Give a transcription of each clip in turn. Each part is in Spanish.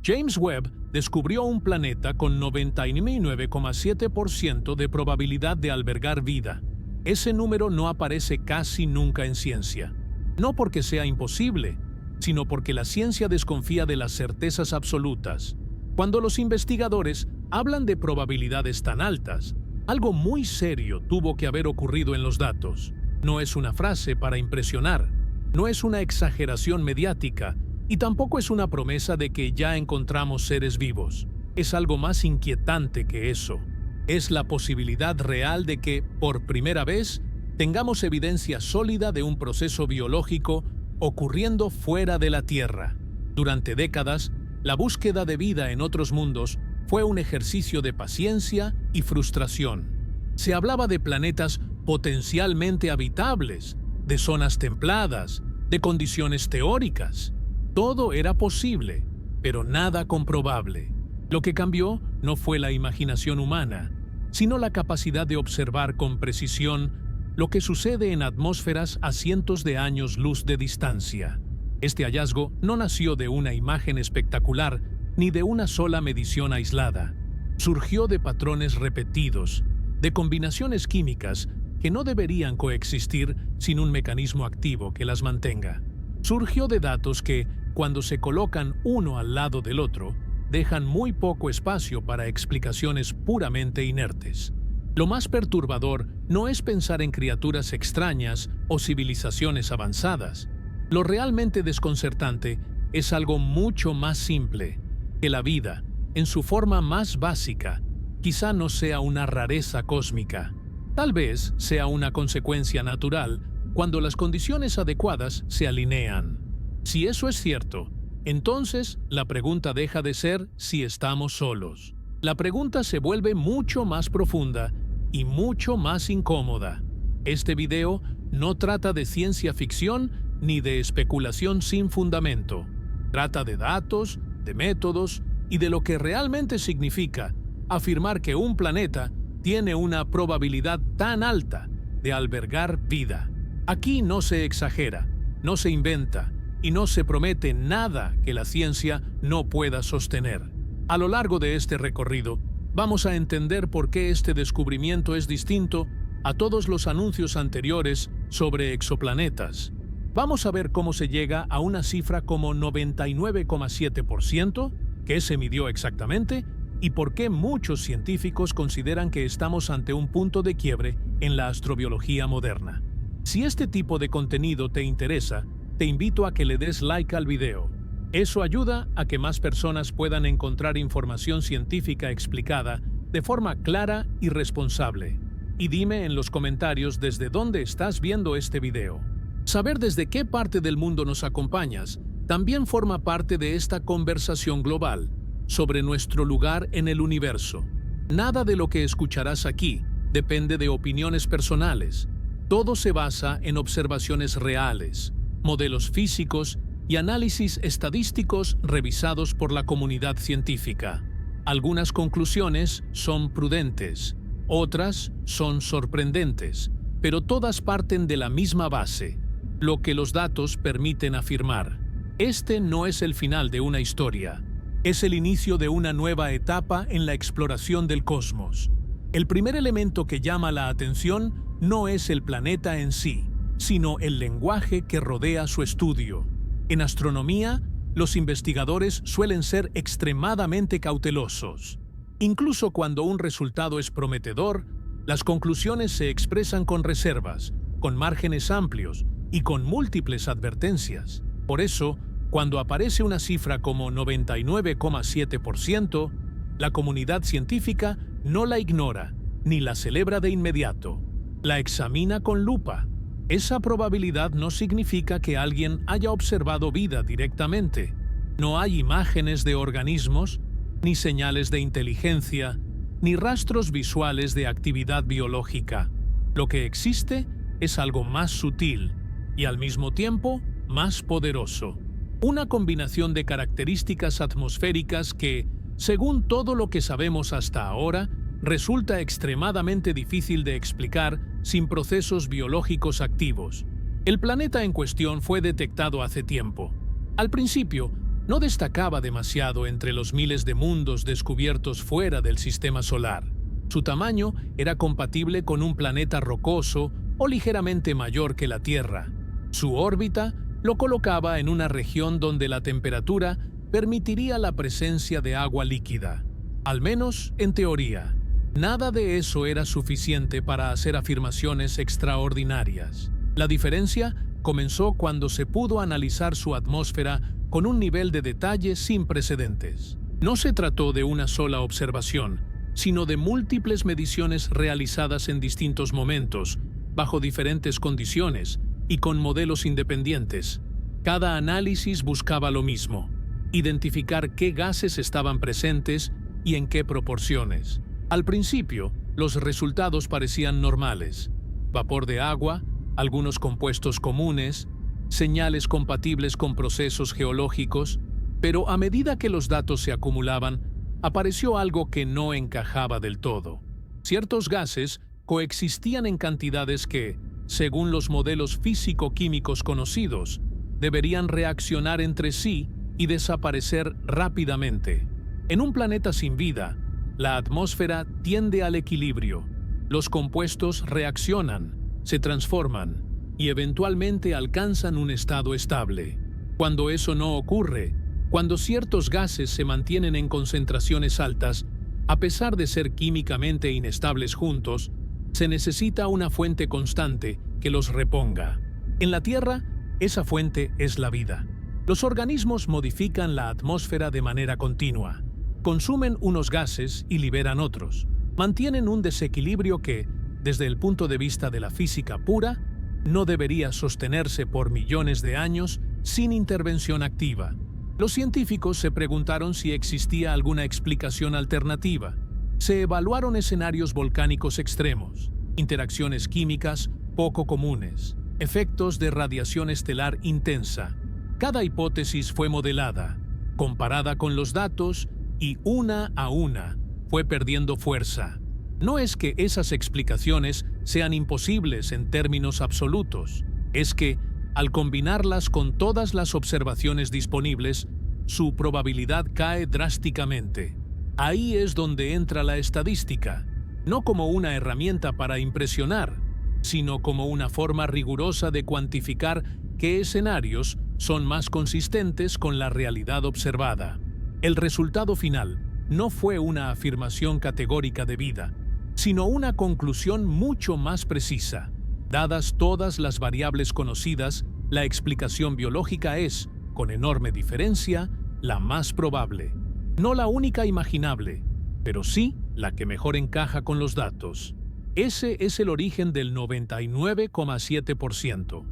James Webb descubrió un planeta con 99,7% de probabilidad de albergar vida. Ese número no aparece casi nunca en ciencia. No porque sea imposible, sino porque la ciencia desconfía de las certezas absolutas. Cuando los investigadores hablan de probabilidades tan altas, algo muy serio tuvo que haber ocurrido en los datos. No es una frase para impresionar, no es una exageración mediática y tampoco es una promesa de que ya encontramos seres vivos. Es algo más inquietante que eso. Es la posibilidad real de que, por primera vez, tengamos evidencia sólida de un proceso biológico ocurriendo fuera de la Tierra. Durante décadas, la búsqueda de vida en otros mundos fue un ejercicio de paciencia y frustración. Se hablaba de planetas potencialmente habitables, de zonas templadas, de condiciones teóricas. Todo era posible, pero nada comprobable. Lo que cambió no fue la imaginación humana, sino la capacidad de observar con precisión lo que sucede en atmósferas a cientos de años luz de distancia. Este hallazgo no nació de una imagen espectacular ni de una sola medición aislada. Surgió de patrones repetidos, de combinaciones químicas que no deberían coexistir sin un mecanismo activo que las mantenga. Surgió de datos que, cuando se colocan uno al lado del otro, dejan muy poco espacio para explicaciones puramente inertes. Lo más perturbador no es pensar en criaturas extrañas o civilizaciones avanzadas. Lo realmente desconcertante es algo mucho más simple, que la vida, en su forma más básica, quizá no sea una rareza cósmica. Tal vez sea una consecuencia natural cuando las condiciones adecuadas se alinean. Si eso es cierto, entonces la pregunta deja de ser si estamos solos. La pregunta se vuelve mucho más profunda y mucho más incómoda. Este video no trata de ciencia ficción ni de especulación sin fundamento. Trata de datos, de métodos y de lo que realmente significa afirmar que un planeta tiene una probabilidad tan alta de albergar vida. Aquí no se exagera, no se inventa y no se promete nada que la ciencia no pueda sostener. A lo largo de este recorrido, vamos a entender por qué este descubrimiento es distinto a todos los anuncios anteriores sobre exoplanetas. Vamos a ver cómo se llega a una cifra como 99,7%, qué se midió exactamente, y por qué muchos científicos consideran que estamos ante un punto de quiebre en la astrobiología moderna. Si este tipo de contenido te interesa, te invito a que le des like al video. Eso ayuda a que más personas puedan encontrar información científica explicada de forma clara y responsable. Y dime en los comentarios desde dónde estás viendo este video. Saber desde qué parte del mundo nos acompañas también forma parte de esta conversación global sobre nuestro lugar en el universo. Nada de lo que escucharás aquí depende de opiniones personales. Todo se basa en observaciones reales, modelos físicos y análisis estadísticos revisados por la comunidad científica. Algunas conclusiones son prudentes, otras son sorprendentes, pero todas parten de la misma base, lo que los datos permiten afirmar. Este no es el final de una historia, es el inicio de una nueva etapa en la exploración del cosmos. El primer elemento que llama la atención no es el planeta en sí, sino el lenguaje que rodea su estudio. En astronomía, los investigadores suelen ser extremadamente cautelosos. Incluso cuando un resultado es prometedor, las conclusiones se expresan con reservas, con márgenes amplios y con múltiples advertencias. Por eso, cuando aparece una cifra como 99,7%, la comunidad científica no la ignora ni la celebra de inmediato. La examina con lupa. Esa probabilidad no significa que alguien haya observado vida directamente. No hay imágenes de organismos, ni señales de inteligencia, ni rastros visuales de actividad biológica. Lo que existe es algo más sutil y al mismo tiempo más poderoso. Una combinación de características atmosféricas que, según todo lo que sabemos hasta ahora, resulta extremadamente difícil de explicar sin procesos biológicos activos. El planeta en cuestión fue detectado hace tiempo. Al principio, No destacaba demasiado entre los miles de mundos descubiertos fuera del sistema solar. Su tamaño era compatible con un planeta rocoso o ligeramente mayor que la Tierra. Su órbita lo colocaba en una región donde la temperatura permitiría la presencia de agua líquida, al menos en teoría. Nada de eso era suficiente para hacer afirmaciones extraordinarias. La diferencia comenzó cuando se pudo analizar su atmósfera con un nivel de detalle sin precedentes. No se trató de una sola observación, sino de múltiples mediciones realizadas en distintos momentos, bajo diferentes condiciones y con modelos independientes. Cada análisis buscaba lo mismo: identificar qué gases estaban presentes y en qué proporciones. Al principio, los resultados parecían normales: vapor de agua, algunos compuestos comunes, señales compatibles con procesos geológicos, pero a medida que los datos se acumulaban, apareció algo que no encajaba del todo. Ciertos gases coexistían en cantidades que, según los modelos físico-químicos conocidos, deberían reaccionar entre sí y desaparecer rápidamente. En un planeta sin vida, la atmósfera tiende al equilibrio. Los compuestos reaccionan, se transforman y eventualmente alcanzan un estado estable. Cuando eso no ocurre, cuando ciertos gases se mantienen en concentraciones altas, a pesar de ser químicamente inestables juntos, se necesita una fuente constante que los reponga. En la Tierra, esa fuente es la vida. Los organismos modifican la atmósfera de manera continua. Consumen unos gases y liberan otros. Mantienen un desequilibrio que, desde el punto de vista de la física pura, no debería sostenerse por millones de años sin intervención activa. Los científicos se preguntaron si existía alguna explicación alternativa. Se evaluaron escenarios volcánicos extremos, interacciones químicas poco comunes, efectos de radiación estelar intensa. Cada hipótesis fue modelada, comparada con los datos y una a una fue perdiendo fuerza. No es que esas explicaciones sean imposibles en términos absolutos, es que, al combinarlas con todas las observaciones disponibles, su probabilidad cae drásticamente. Ahí es donde entra la estadística, no como una herramienta para impresionar, sino como una forma rigurosa de cuantificar qué escenarios son más consistentes con la realidad observada. El resultado final no fue una afirmación categórica de vida, sino una conclusión mucho más precisa. Dadas todas las variables conocidas, la explicación biológica es, con enorme diferencia, la más probable. No la única imaginable, pero sí la que mejor encaja con los datos. Ese es el origen del 99,7%.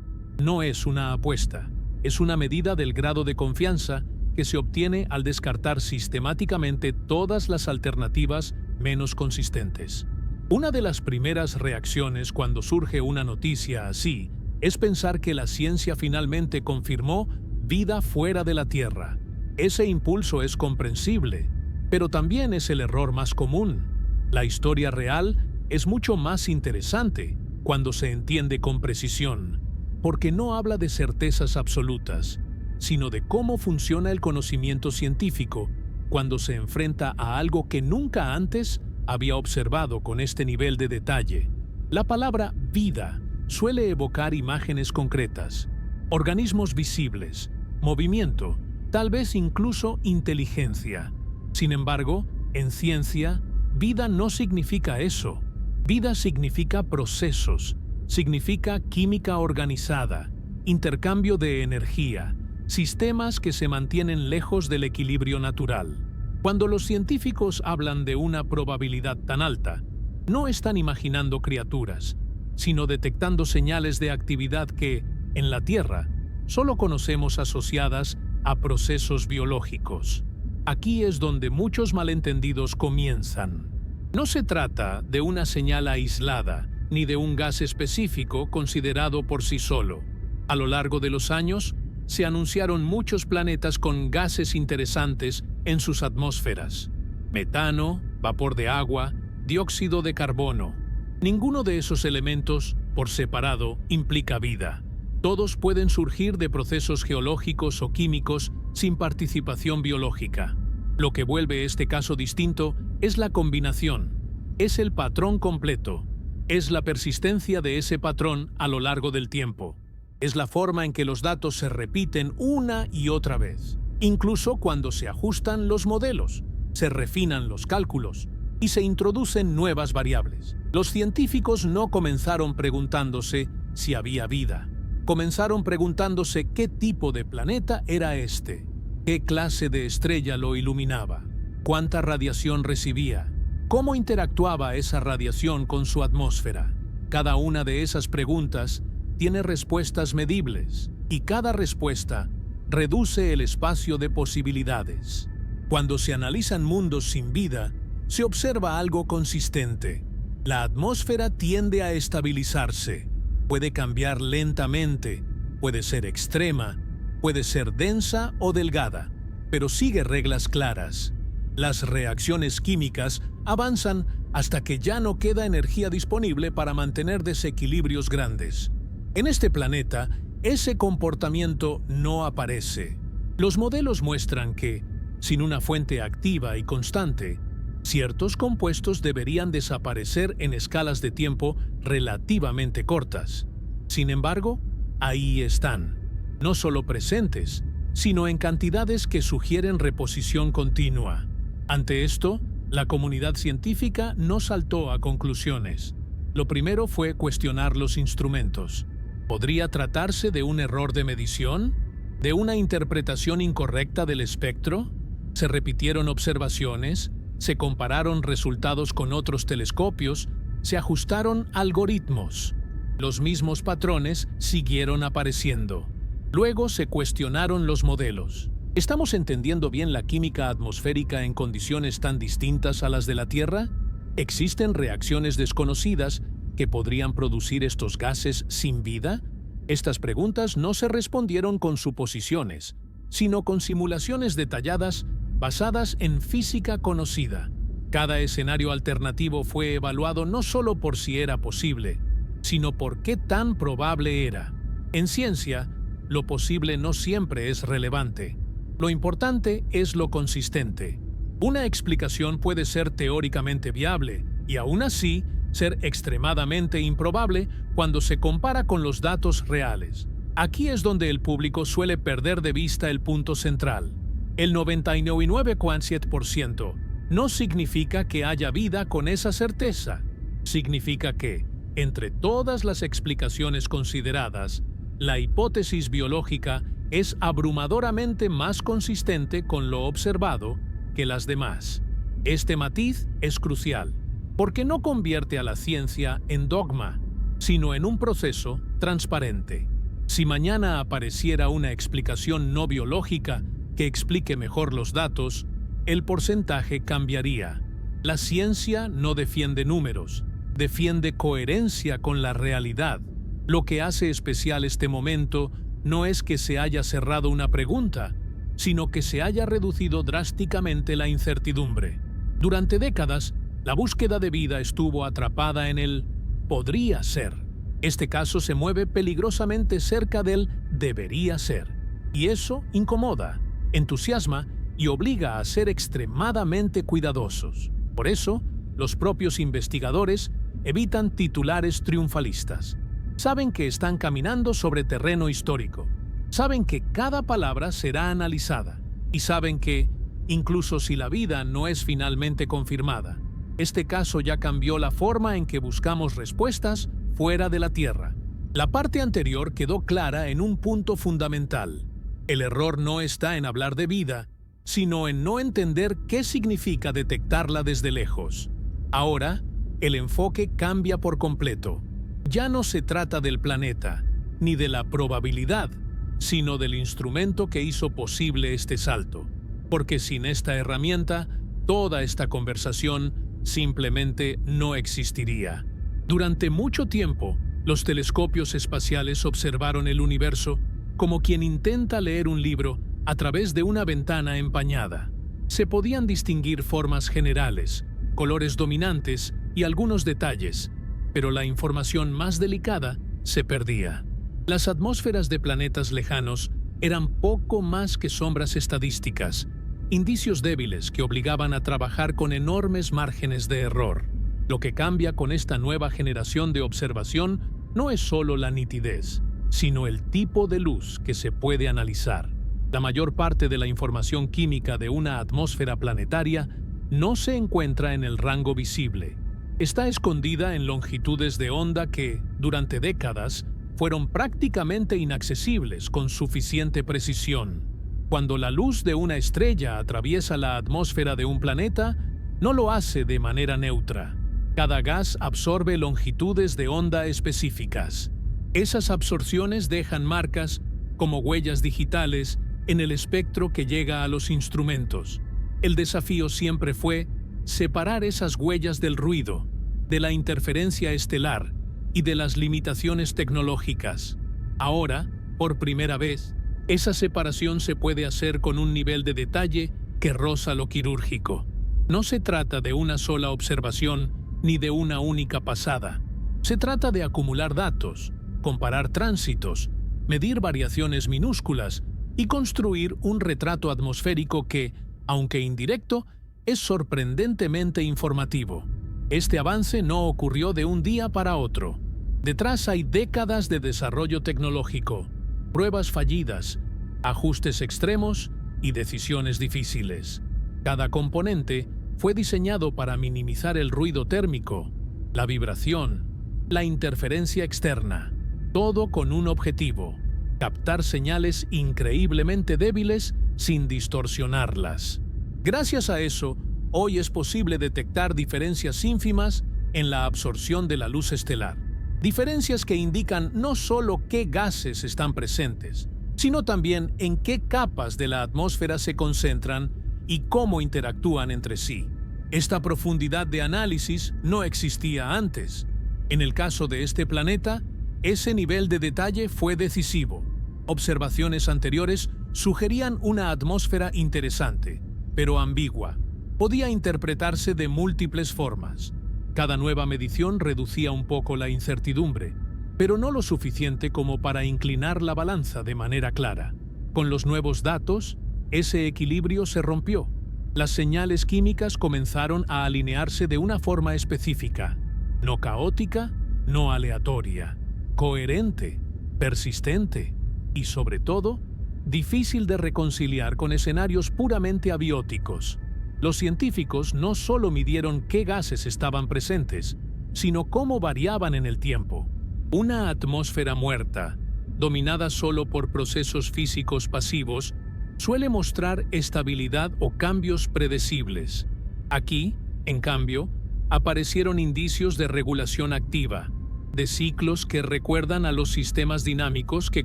No es una apuesta, es una medida del grado de confianza que se obtiene al descartar sistemáticamente todas las alternativas menos consistentes. Una de las primeras reacciones cuando surge una noticia así es pensar que la ciencia finalmente confirmó vida fuera de la Tierra. Ese impulso es comprensible, pero también es el error más común. La historia real es mucho más interesante cuando se entiende con precisión, porque no habla de certezas absolutas, sino de cómo funciona el conocimiento científico cuando se enfrenta a algo que nunca antes había observado con este nivel de detalle. La palabra vida suele evocar imágenes concretas, organismos visibles, movimiento, tal vez incluso inteligencia. Sin embargo, en ciencia, vida no significa eso. Vida significa procesos, significa química organizada, intercambio de energía, sistemas que se mantienen lejos del equilibrio natural. Cuando los científicos hablan de una probabilidad tan alta, no están imaginando criaturas, sino detectando señales de actividad que, en la Tierra, solo conocemos asociadas a procesos biológicos. Aquí es donde muchos malentendidos comienzan. No se trata de una señal aislada, ni de un gas específico considerado por sí solo. A lo largo de los años, se anunciaron muchos planetas con gases interesantes en sus atmósferas: metano, vapor de agua, dióxido de carbono. Ninguno de esos elementos, por separado, implica vida. Todos pueden surgir de procesos geológicos o químicos sin participación biológica. Lo que vuelve este caso distinto es la combinación, es el patrón completo, es la persistencia de ese patrón a lo largo del tiempo, es la forma en que los datos se repiten una y otra vez, incluso cuando se ajustan los modelos, se refinan los cálculos y se introducen nuevas variables. Los científicos no comenzaron preguntándose si había vida, comenzaron preguntándose qué tipo de planeta era este, qué clase de estrella lo iluminaba, cuánta radiación recibía, cómo interactuaba esa radiación con su atmósfera. Cada una de esas preguntas tiene respuestas medibles y cada respuesta reduce el espacio de posibilidades. Cuando se analizan mundos sin vida, se observa algo consistente. La atmósfera tiende a estabilizarse. Puede cambiar lentamente, puede ser extrema, puede ser densa o delgada, pero sigue reglas claras. Las reacciones químicas avanzan hasta que ya no queda energía disponible para mantener desequilibrios grandes. En este planeta, ese comportamiento no aparece. Los modelos muestran que, sin una fuente activa y constante, ciertos compuestos deberían desaparecer en escalas de tiempo relativamente cortas. Sin embargo, ahí están, no solo presentes, sino en cantidades que sugieren reposición continua. Ante esto, la comunidad científica no saltó a conclusiones. Lo primero fue cuestionar los instrumentos. ¿Podría tratarse de un error de medición? ¿De una interpretación incorrecta del espectro? Se repitieron observaciones, se compararon resultados con otros telescopios, se ajustaron algoritmos. Los mismos patrones siguieron apareciendo. Luego se cuestionaron los modelos. ¿Estamos entendiendo bien la química atmosférica en condiciones tan distintas a las de la Tierra? ¿Existen reacciones desconocidas que podrían producir estos gases sin vida? Estas preguntas no se respondieron con suposiciones, sino con simulaciones detalladas basadas en física conocida. Cada escenario alternativo fue evaluado no solo por si era posible, sino por qué tan probable era. En ciencia, lo posible no siempre es relevante. Lo importante es lo consistente. Una explicación puede ser teóricamente viable y aún así ser extremadamente improbable cuando se compara con los datos reales. Aquí es donde el público suele perder de vista el punto central. El 99,7% no significa que haya vida con esa certeza. Significa que, entre todas las explicaciones consideradas, la hipótesis biológica es abrumadoramente más consistente con lo observado que las demás. Este matiz es crucial, porque no convierte a la ciencia en dogma, sino en un proceso transparente. Si mañana apareciera una explicación no biológica que explique mejor los datos, el porcentaje cambiaría. La ciencia no defiende números, defiende coherencia con la realidad. Lo que hace especial este momento no es que se haya cerrado una pregunta, sino que se haya reducido drásticamente la incertidumbre. Durante décadas, la búsqueda de vida estuvo atrapada en el «podría ser». Este caso se mueve peligrosamente cerca del «debería ser». Y eso incomoda, entusiasma y obliga a ser extremadamente cuidadosos. Por eso, los propios investigadores evitan titulares triunfalistas. Saben que están caminando sobre terreno histórico. Saben que cada palabra será analizada. Y saben que, incluso si la vida no es finalmente confirmada, este caso ya cambió la forma en que buscamos respuestas fuera de la Tierra. La parte anterior quedó clara en un punto fundamental. El error no está en hablar de vida, sino en no entender qué significa detectarla desde lejos. Ahora, el enfoque cambia por completo. Ya no se trata del planeta, ni de la probabilidad, sino del instrumento que hizo posible este salto. Porque sin esta herramienta, toda esta conversación simplemente no existiría. Durante mucho tiempo, los telescopios espaciales observaron el universo como quien intenta leer un libro a través de una ventana empañada. Se podían distinguir formas generales, colores dominantes y algunos detalles, pero la información más delicada se perdía. Las atmósferas de planetas lejanos eran poco más que sombras estadísticas, indicios débiles que obligaban a trabajar con enormes márgenes de error. Lo que cambia con esta nueva generación de observación no es solo la nitidez, sino el tipo de luz que se puede analizar. La mayor parte de la información química de una atmósfera planetaria no se encuentra en el rango visible. Está escondida en longitudes de onda que, durante décadas, fueron prácticamente inaccesibles con suficiente precisión. Cuando la luz de una estrella atraviesa la atmósfera de un planeta, no lo hace de manera neutra. Cada gas absorbe longitudes de onda específicas. Esas absorciones dejan marcas, como huellas digitales, en el espectro que llega a los instrumentos. El desafío siempre fue separar esas huellas del ruido, de la interferencia estelar y de las limitaciones tecnológicas. Ahora, por primera vez, esa separación se puede hacer con un nivel de detalle que roza lo quirúrgico. No se trata de una sola observación ni de una única pasada. Se trata de acumular datos, comparar tránsitos, medir variaciones minúsculas y construir un retrato atmosférico que, aunque indirecto, es sorprendentemente informativo. Este avance no ocurrió de un día para otro. Detrás hay décadas de desarrollo tecnológico, pruebas fallidas, ajustes extremos y decisiones difíciles. Cada componente fue diseñado para minimizar el ruido térmico, la vibración, la interferencia externa, todo con un objetivo: captar señales increíblemente débiles sin distorsionarlas. Gracias a eso, hoy es posible detectar diferencias ínfimas en la absorción de la luz estelar. Diferencias que indican no solo qué gases están presentes, sino también en qué capas de la atmósfera se concentran y cómo interactúan entre sí. Esta profundidad de análisis no existía antes. En el caso de este planeta, ese nivel de detalle fue decisivo. Observaciones anteriores sugerían una atmósfera interesante, pero ambigua. Podía interpretarse de múltiples formas. Cada nueva medición reducía un poco la incertidumbre, pero no lo suficiente como para inclinar la balanza de manera clara. Con los nuevos datos, ese equilibrio se rompió. Las señales químicas comenzaron a alinearse de una forma específica, no caótica, no aleatoria, coherente, persistente y, sobre todo, difícil de reconciliar con escenarios puramente abióticos. Los científicos no solo midieron qué gases estaban presentes, sino cómo variaban en el tiempo. Una atmósfera muerta, dominada solo por procesos físicos pasivos, suele mostrar estabilidad o cambios predecibles. Aquí, en cambio, aparecieron indicios de regulación activa, de ciclos que recuerdan a los sistemas dinámicos que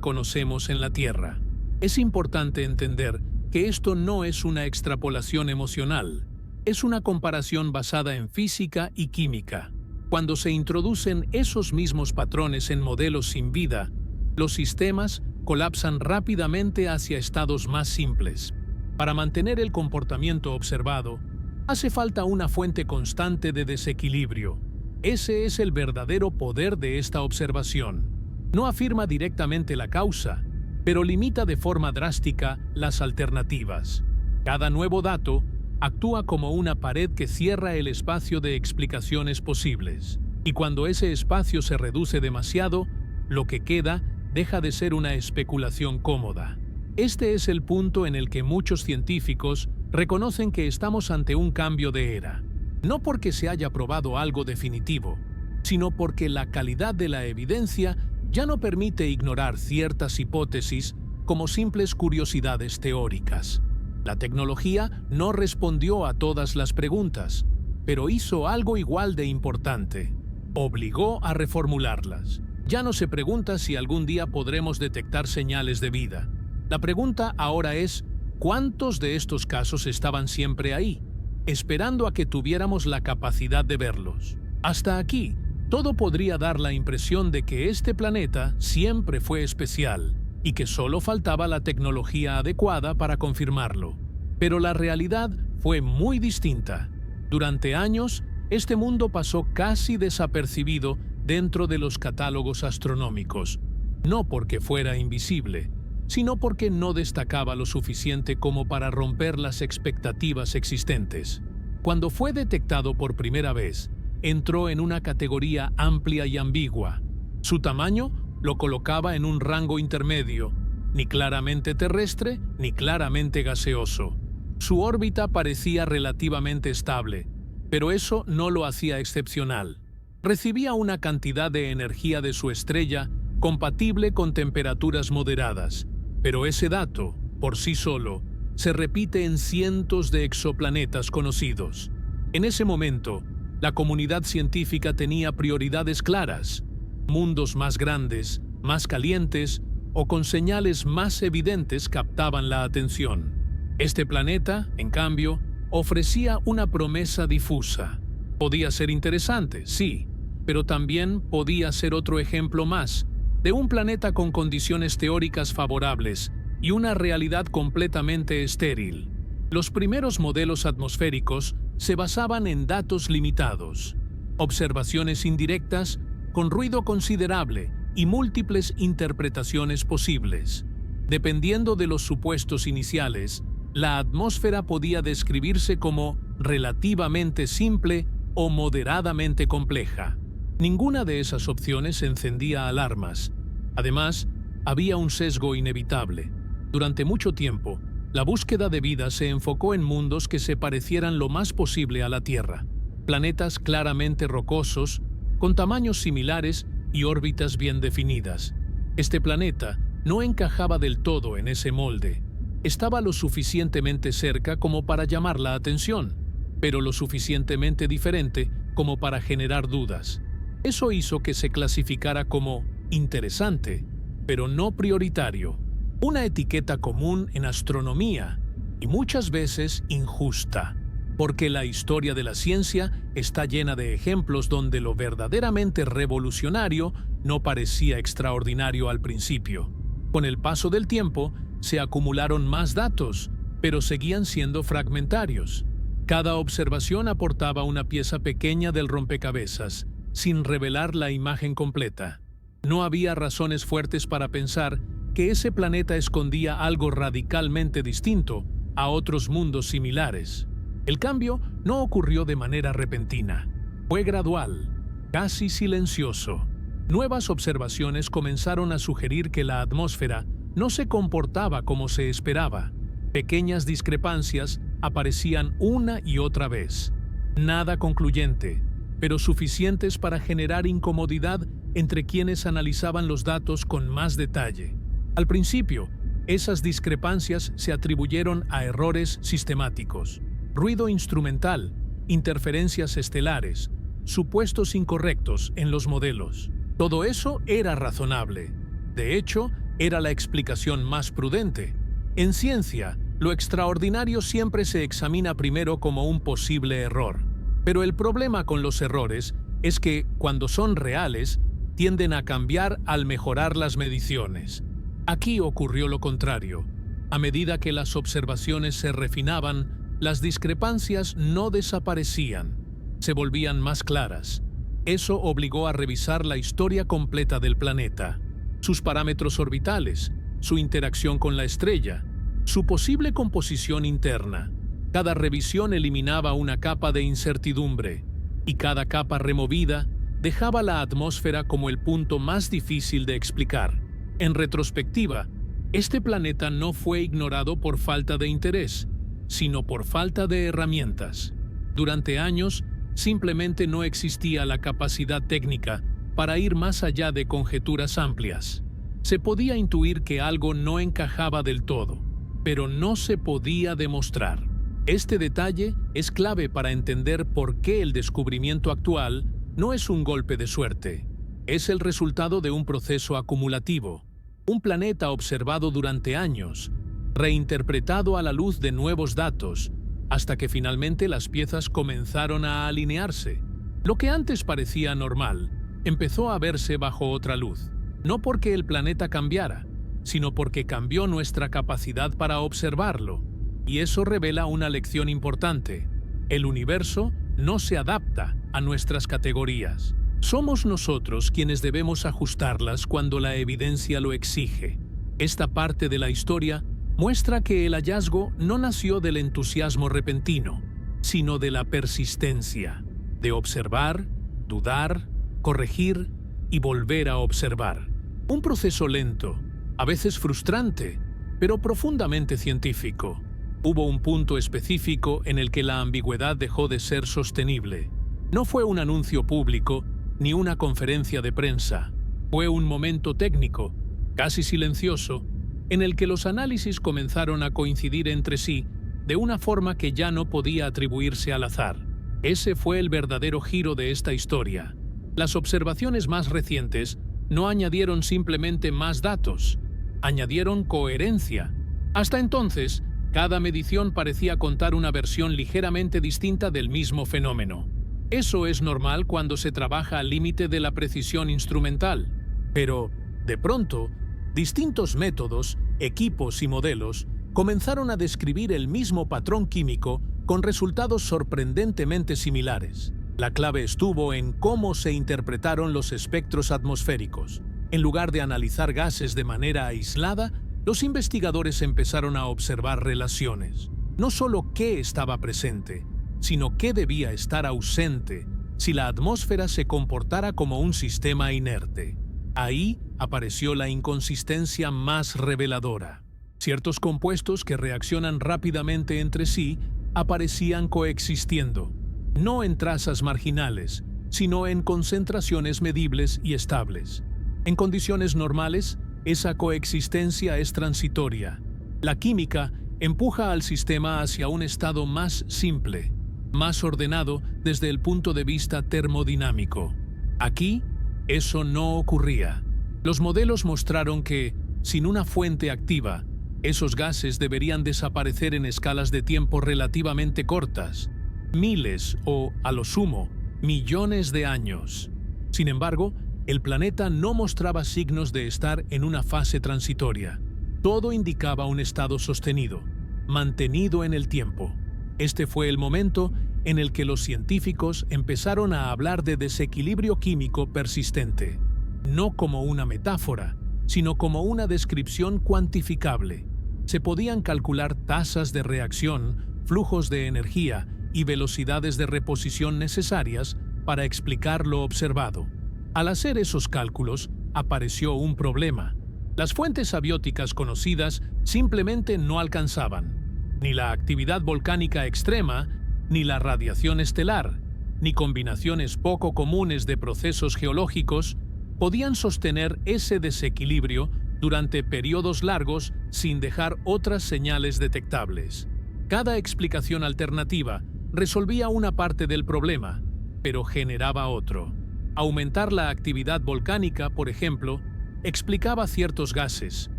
conocemos en la Tierra. Es importante entender que esto no es una extrapolación emocional, es una comparación basada en física y química. Cuando se introducen esos mismos patrones en modelos sin vida, los sistemas colapsan rápidamente hacia estados más simples. Para mantener el comportamiento observado, hace falta una fuente constante de desequilibrio. Ese es el verdadero poder de esta observación. No afirma directamente la causa, pero limita de forma drástica las alternativas. Cada nuevo dato actúa como una pared que cierra el espacio de explicaciones posibles. Y cuando ese espacio se reduce demasiado, lo que queda deja de ser una especulación cómoda. Este es el punto en el que muchos científicos reconocen que estamos ante un cambio de era. No porque se haya probado algo definitivo, sino porque la calidad de la evidencia ya no permite ignorar ciertas hipótesis como simples curiosidades teóricas. La tecnología no respondió a todas las preguntas, pero hizo algo igual de importante: obligó a reformularlas. Ya no se pregunta si algún día podremos detectar señales de vida. La pregunta ahora es: ¿cuántos de estos casos estaban siempre ahí, esperando a que tuviéramos la capacidad de verlos? Hasta aquí, todo podría dar la impresión de que este planeta siempre fue especial y que solo faltaba la tecnología adecuada para confirmarlo. Pero la realidad fue muy distinta. Durante años, este mundo pasó casi desapercibido dentro de los catálogos astronómicos, no porque fuera invisible, sino porque no destacaba lo suficiente como para romper las expectativas existentes. Cuando fue detectado por primera vez, entró en una categoría amplia y ambigua. Su tamaño lo colocaba en un rango intermedio, ni claramente terrestre ni claramente gaseoso. Su órbita parecía relativamente estable, pero eso no lo hacía excepcional. Recibía una cantidad de energía de su estrella compatible con temperaturas moderadas, pero ese dato, por sí solo, se repite en cientos de exoplanetas conocidos. En ese momento, la comunidad científica tenía prioridades claras: mundos más grandes, más calientes o con señales más evidentes captaban la atención. Este planeta, en cambio, ofrecía una promesa difusa. Podía ser interesante, sí, pero también podía ser otro ejemplo más de un planeta con condiciones teóricas favorables y una realidad completamente estéril. Los primeros modelos atmosféricos se basaban en datos limitados, observaciones indirectas con ruido considerable y múltiples interpretaciones posibles. Dependiendo de los supuestos iniciales, la atmósfera podía describirse como relativamente simple o moderadamente compleja. Ninguna de esas opciones encendía alarmas. Además, había un sesgo inevitable. Durante mucho tiempo, la búsqueda de vida se enfocó en mundos que se parecieran lo más posible a la Tierra. Planetas claramente rocosos, con tamaños similares y órbitas bien definidas. Este planeta no encajaba del todo en ese molde. Estaba lo suficientemente cerca como para llamar la atención, pero lo suficientemente diferente como para generar dudas. Eso hizo que se clasificara como interesante, pero no prioritario, una etiqueta común en astronomía y muchas veces injusta, porque la historia de la ciencia está llena de ejemplos donde lo verdaderamente revolucionario no parecía extraordinario al principio. Con el paso del tiempo, se acumularon más datos, pero seguían siendo fragmentarios. Cada observación aportaba una pieza pequeña del rompecabezas, sin revelar la imagen completa. No había razones fuertes para pensar que ese planeta escondía algo radicalmente distinto a otros mundos similares. El cambio no ocurrió de manera repentina. Fue gradual, casi silencioso. Nuevas observaciones comenzaron a sugerir que la atmósfera no se comportaba como se esperaba. Pequeñas discrepancias aparecían una y otra vez. Nada concluyente, pero suficientes para generar incomodidad entre quienes analizaban los datos con más detalle. Al principio, esas discrepancias se atribuyeron a errores sistemáticos, ruido instrumental, interferencias estelares, supuestos incorrectos en los modelos. Todo eso era razonable. De hecho, era la explicación más prudente. En ciencia, lo extraordinario siempre se examina primero como un posible error. Pero el problema con los errores es que, cuando son reales, tienden a cambiar al mejorar las mediciones. Aquí ocurrió lo contrario. A medida que las observaciones se refinaban, las discrepancias no desaparecían, se volvían más claras. Eso obligó a revisar la historia completa del planeta, sus parámetros orbitales, su interacción con la estrella, su posible composición interna. Cada revisión eliminaba una capa de incertidumbre, y cada capa removida dejaba la atmósfera como el punto más difícil de explicar. En retrospectiva, este planeta no fue ignorado por falta de interés, sino por falta de herramientas. Durante años, simplemente no existía la capacidad técnica para ir más allá de conjeturas amplias. Se podía intuir que algo no encajaba del todo, pero no se podía demostrar. Este detalle es clave para entender por qué el descubrimiento actual no es un golpe de suerte. Es el resultado de un proceso acumulativo. Un planeta observado durante años, reinterpretado a la luz de nuevos datos, hasta que finalmente las piezas comenzaron a alinearse. Lo que antes parecía normal, empezó a verse bajo otra luz. No porque el planeta cambiara, sino porque cambió nuestra capacidad para observarlo. Y eso revela una lección importante. El universo no se adapta a nuestras categorías. Somos nosotros quienes debemos ajustarlas cuando la evidencia lo exige. Esta parte de la historia muestra que el hallazgo no nació del entusiasmo repentino, sino de la persistencia, de observar, dudar, corregir y volver a observar. Un proceso lento, a veces frustrante, pero profundamente científico. Hubo un punto específico en el que la ambigüedad dejó de ser sostenible. No fue un anuncio público ni una conferencia de prensa. Fue un momento técnico, casi silencioso, en el que los análisis comenzaron a coincidir entre sí de una forma que ya no podía atribuirse al azar. Ese fue el verdadero giro de esta historia. Las observaciones más recientes no añadieron simplemente más datos, añadieron coherencia. Hasta entonces, cada medición parecía contar una versión ligeramente distinta del mismo fenómeno. Eso es normal cuando se trabaja al límite de la precisión instrumental. Pero, de pronto, distintos métodos, equipos y modelos comenzaron a describir el mismo patrón químico con resultados sorprendentemente similares. La clave estuvo en cómo se interpretaron los espectros atmosféricos. En lugar de analizar gases de manera aislada, los investigadores empezaron a observar relaciones. No solo qué estaba presente, sino qué debía estar ausente si la atmósfera se comportara como un sistema inerte. Ahí apareció la inconsistencia más reveladora. Ciertos compuestos que reaccionan rápidamente entre sí aparecían coexistiendo, no en trazas marginales, sino en concentraciones medibles y estables. En condiciones normales, esa coexistencia es transitoria. La química empuja al sistema hacia un estado más simple, más ordenado desde el punto de vista termodinámico. Aquí, eso no ocurría. Los modelos mostraron que, sin una fuente activa, esos gases deberían desaparecer en escalas de tiempo relativamente cortas, miles o, a lo sumo, millones de años. Sin embargo, el planeta no mostraba signos de estar en una fase transitoria. Todo indicaba un estado sostenido, mantenido en el tiempo. Este fue el momento en el que los científicos empezaron a hablar de desequilibrio químico persistente, no como una metáfora, sino como una descripción cuantificable. Se podían calcular tasas de reacción, flujos de energía y velocidades de reposición necesarias para explicar lo observado. Al hacer esos cálculos, apareció un problema. Las fuentes abióticas conocidas simplemente no alcanzaban. Ni la actividad volcánica extrema, ni la radiación estelar, ni combinaciones poco comunes de procesos geológicos podían sostener ese desequilibrio durante periodos largos sin dejar otras señales detectables. Cada explicación alternativa resolvía una parte del problema, pero generaba otro. Aumentar la actividad volcánica, por ejemplo, explicaba ciertos gases,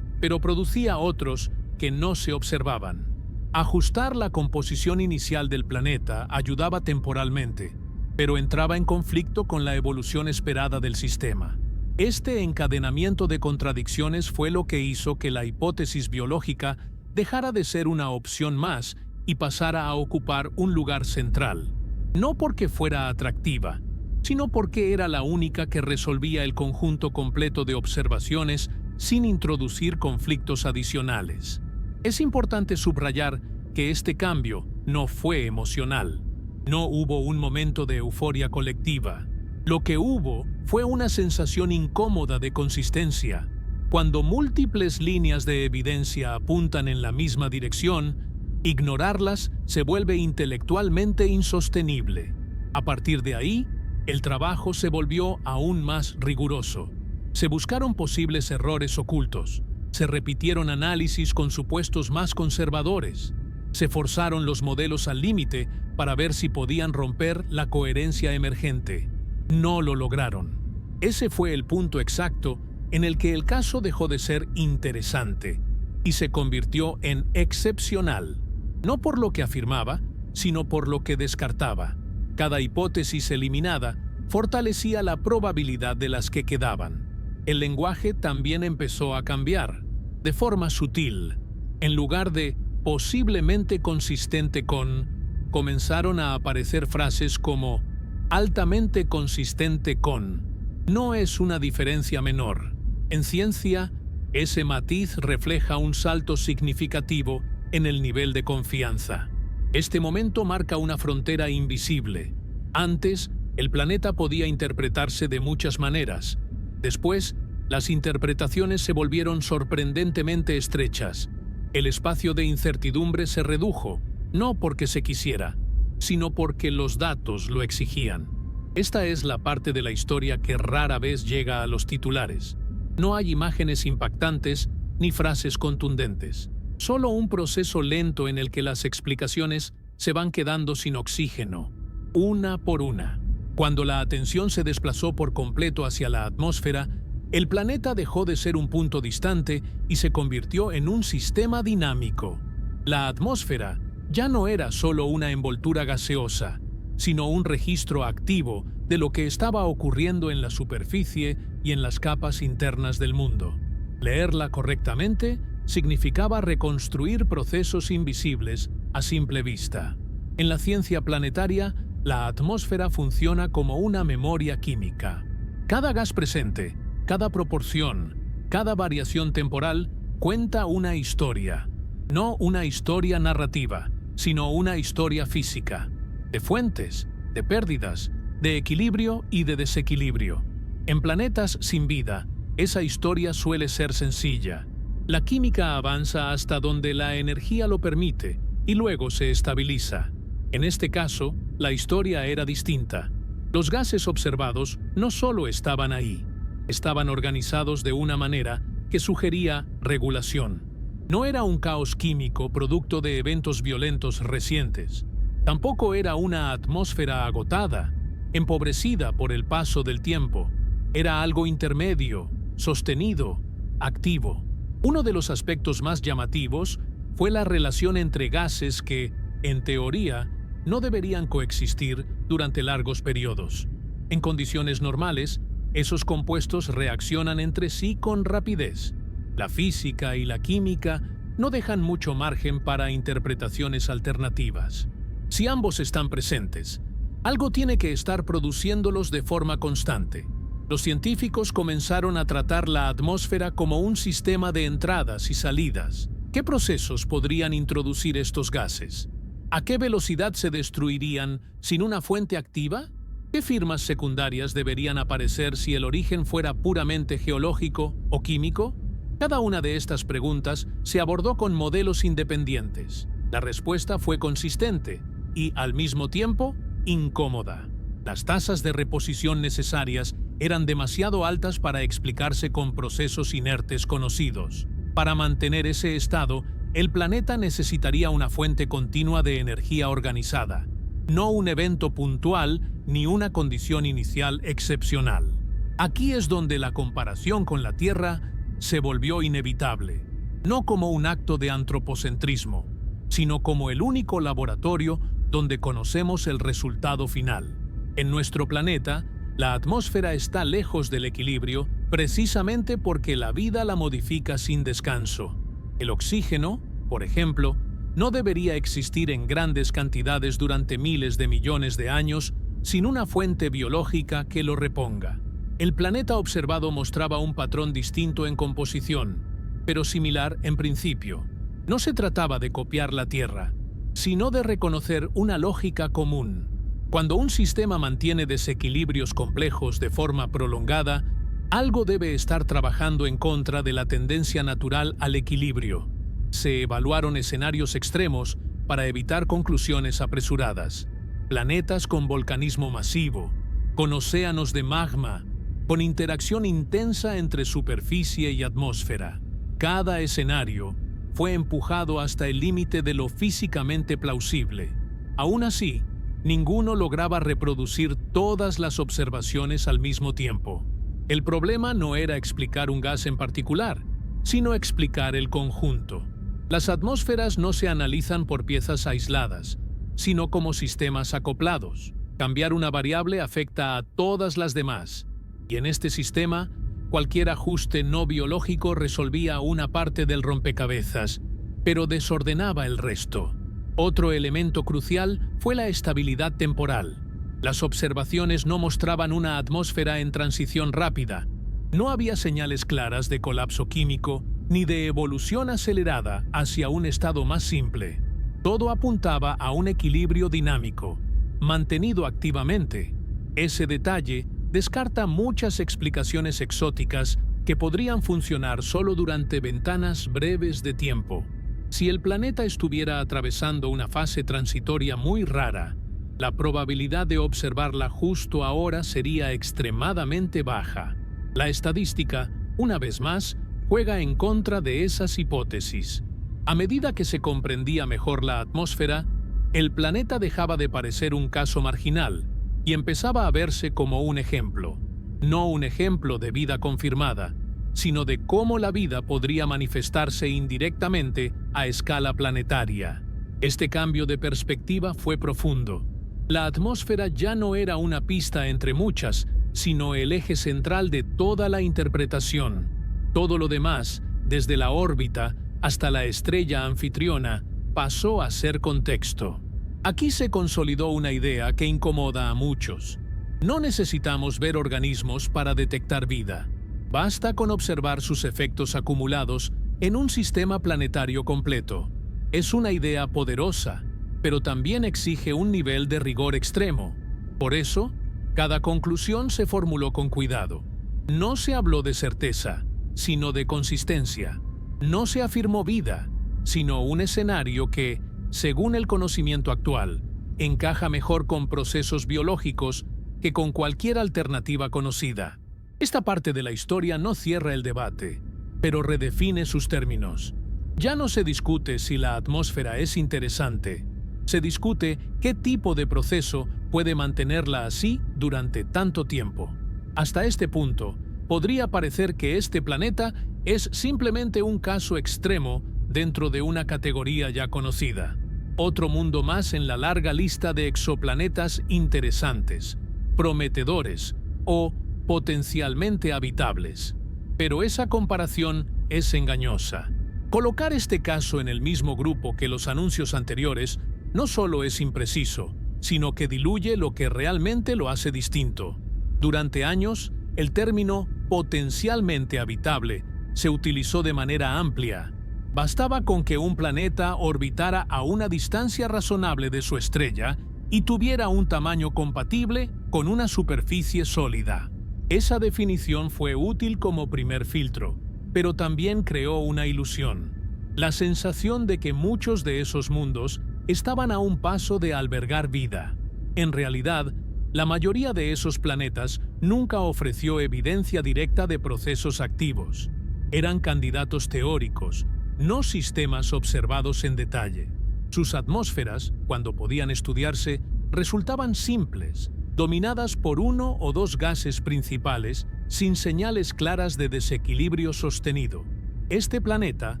pero producía otros que no se observaban. Ajustar la composición inicial del planeta ayudaba temporalmente, pero entraba en conflicto con la evolución esperada del sistema. Este encadenamiento de contradicciones fue lo que hizo que la hipótesis biológica dejara de ser una opción más y pasara a ocupar un lugar central, no porque fuera atractiva, sino porque era la única que resolvía el conjunto completo de observaciones sin introducir conflictos adicionales. Es importante subrayar que este cambio no fue emocional. No hubo un momento de euforia colectiva. Lo que hubo fue una sensación incómoda de consistencia. Cuando múltiples líneas de evidencia apuntan en la misma dirección, ignorarlas se vuelve intelectualmente insostenible. A partir de ahí, el trabajo se volvió aún más riguroso. Se buscaron posibles errores ocultos. Se repitieron análisis con supuestos más conservadores. Se forzaron los modelos al límite para ver si podían romper la coherencia emergente. No lo lograron. Ese fue el punto exacto en el que el caso dejó de ser interesante y se convirtió en excepcional, no por lo que afirmaba, sino por lo que descartaba. Cada hipótesis eliminada fortalecía la probabilidad de las que quedaban. El lenguaje también empezó a cambiar, de forma sutil. En lugar de posiblemente consistente con, comenzaron a aparecer frases como altamente consistente con. No es una diferencia menor. En ciencia, Ese matiz refleja un salto significativo en el nivel de confianza. Este momento marca una frontera invisible. Antes, el planeta podía interpretarse de muchas maneras. Después, las interpretaciones se volvieron sorprendentemente estrechas. El espacio de incertidumbre se redujo, no porque se quisiera, sino porque los datos lo exigían. Esta es la parte de la historia que rara vez llega a los titulares. No hay imágenes impactantes ni frases contundentes. Solo un proceso lento en el que las explicaciones se van quedando sin oxígeno, una por una. Cuando la atención se desplazó por completo hacia la atmósfera, el planeta dejó de ser un punto distante y se convirtió en un sistema dinámico. La atmósfera ya no era solo una envoltura gaseosa, sino un registro activo de lo que estaba ocurriendo en la superficie y en las capas internas del mundo. Leerla correctamente significaba reconstruir procesos invisibles a simple vista. En la ciencia planetaria, la atmósfera funciona como una memoria química. Cada gas presente, cada proporción, cada variación temporal cuenta una historia. No una historia narrativa, sino una historia física, de fuentes, de pérdidas, de equilibrio y de desequilibrio. En planetas sin vida, esa historia suele ser sencilla. La química avanza hasta donde la energía lo permite y luego se estabiliza. En este caso, la historia era distinta. Los gases observados no solo estaban ahí, estaban organizados de una manera que sugería regulación. No era un caos químico producto de eventos violentos recientes. Tampoco era una atmósfera agotada, empobrecida por el paso del tiempo. Era algo intermedio, sostenido, activo. Uno de los aspectos más llamativos fue la relación entre gases que, en teoría, no deberían coexistir durante largos periodos. En condiciones normales, esos compuestos reaccionan entre sí con rapidez. La física y la química no dejan mucho margen para interpretaciones alternativas. Si ambos están presentes, algo tiene que estar produciéndolos de forma constante. Los científicos comenzaron a tratar la atmósfera como un sistema de entradas y salidas. ¿Qué procesos podrían introducir estos gases? ¿A qué velocidad se destruirían sin una fuente activa? ¿Qué firmas secundarias deberían aparecer si el origen fuera puramente geológico o químico? Cada una de estas preguntas se abordó con modelos independientes. La respuesta fue consistente y, al mismo tiempo, incómoda. Las tasas de reposición necesarias eran demasiado altas para explicarse con procesos inertes conocidos. Para mantener ese estado, el planeta necesitaría una fuente continua de energía organizada, no un evento puntual ni una condición inicial excepcional. Aquí es donde la comparación con la Tierra se volvió inevitable, no como un acto de antropocentrismo, sino como el único laboratorio donde conocemos el resultado final. En nuestro planeta, la atmósfera está lejos del equilibrio precisamente porque la vida la modifica sin descanso. El oxígeno, por ejemplo, no debería existir en grandes cantidades durante miles de millones de años sin una fuente biológica que lo reponga. El planeta observado mostraba un patrón distinto en composición, pero similar en principio. No se trataba de copiar la Tierra, sino de reconocer una lógica común. Cuando un sistema mantiene desequilibrios complejos de forma prolongada, algo debe estar trabajando en contra de la tendencia natural al equilibrio. Se evaluaron escenarios extremos para evitar conclusiones apresuradas. Planetas con volcanismo masivo, con océanos de magma, con interacción intensa entre superficie y atmósfera. Cada escenario fue empujado hasta el límite de lo físicamente plausible. Aún así, ninguno lograba reproducir todas las observaciones al mismo tiempo. El problema no era explicar un gas en particular, sino explicar el conjunto. Las atmósferas no se analizan por piezas aisladas, sino como sistemas acoplados. Cambiar una variable afecta a todas las demás, y en este sistema, cualquier ajuste no biológico resolvía una parte del rompecabezas, pero desordenaba el resto. Otro elemento crucial fue la estabilidad temporal. Las observaciones no mostraban una atmósfera en transición rápida, No había señales claras de colapso químico ni de evolución acelerada hacia un estado más simple. Todo apuntaba a un equilibrio dinámico, mantenido activamente. Ese detalle descarta muchas explicaciones exóticas que podrían funcionar solo durante ventanas breves de tiempo. Si el planeta estuviera atravesando una fase transitoria muy rara, la probabilidad de observarla justo ahora sería extremadamente baja. La estadística, una vez más, juega en contra de esas hipótesis. A medida que se comprendía mejor la atmósfera, el planeta dejaba de parecer un caso marginal y empezaba a verse como un ejemplo. No un ejemplo de vida confirmada, sino de cómo la vida podría manifestarse indirectamente a escala planetaria. Este cambio de perspectiva fue profundo. La atmósfera ya no era una pista entre muchas, sino el eje central de toda la interpretación. Todo lo demás, desde la órbita hasta la estrella anfitriona, pasó a ser contexto. Aquí se consolidó una idea que incomoda a muchos. No necesitamos ver organismos para detectar vida. Basta con observar sus efectos acumulados en un sistema planetario completo. Es una idea poderosa, pero también exige un nivel de rigor extremo. Por eso, cada conclusión se formuló con cuidado. No se habló de certeza, sino de consistencia. No se afirmó vida, sino un escenario que, según el conocimiento actual, encaja mejor con procesos biológicos que con cualquier alternativa conocida. Esta parte de la historia no cierra el debate, pero redefine sus términos. Ya no se discute si la atmósfera es interesante, se discute qué tipo de proceso puede mantenerla así durante tanto tiempo. Hasta este punto, podría parecer que este planeta es simplemente un caso extremo dentro de una categoría ya conocida. Otro mundo más en la larga lista de exoplanetas interesantes, prometedores o potencialmente habitables. Pero esa comparación es engañosa. Colocar este caso en el mismo grupo que los anuncios anteriores no solo es impreciso, sino que diluye lo que realmente lo hace distinto. Durante años, el término potencialmente habitable se utilizó de manera amplia. Bastaba con que un planeta orbitara a una distancia razonable de su estrella y tuviera un tamaño compatible con una superficie sólida. Esa definición fue útil como primer filtro, pero también creó una ilusión. La sensación de que muchos de esos mundos estaban a un paso de albergar vida. En realidad, la mayoría de esos planetas nunca ofreció evidencia directa de procesos activos. Eran candidatos teóricos, no sistemas observados en detalle. Sus atmósferas, cuando podían estudiarse, resultaban simples, dominadas por uno o dos gases principales, sin señales claras de desequilibrio sostenido. Este planeta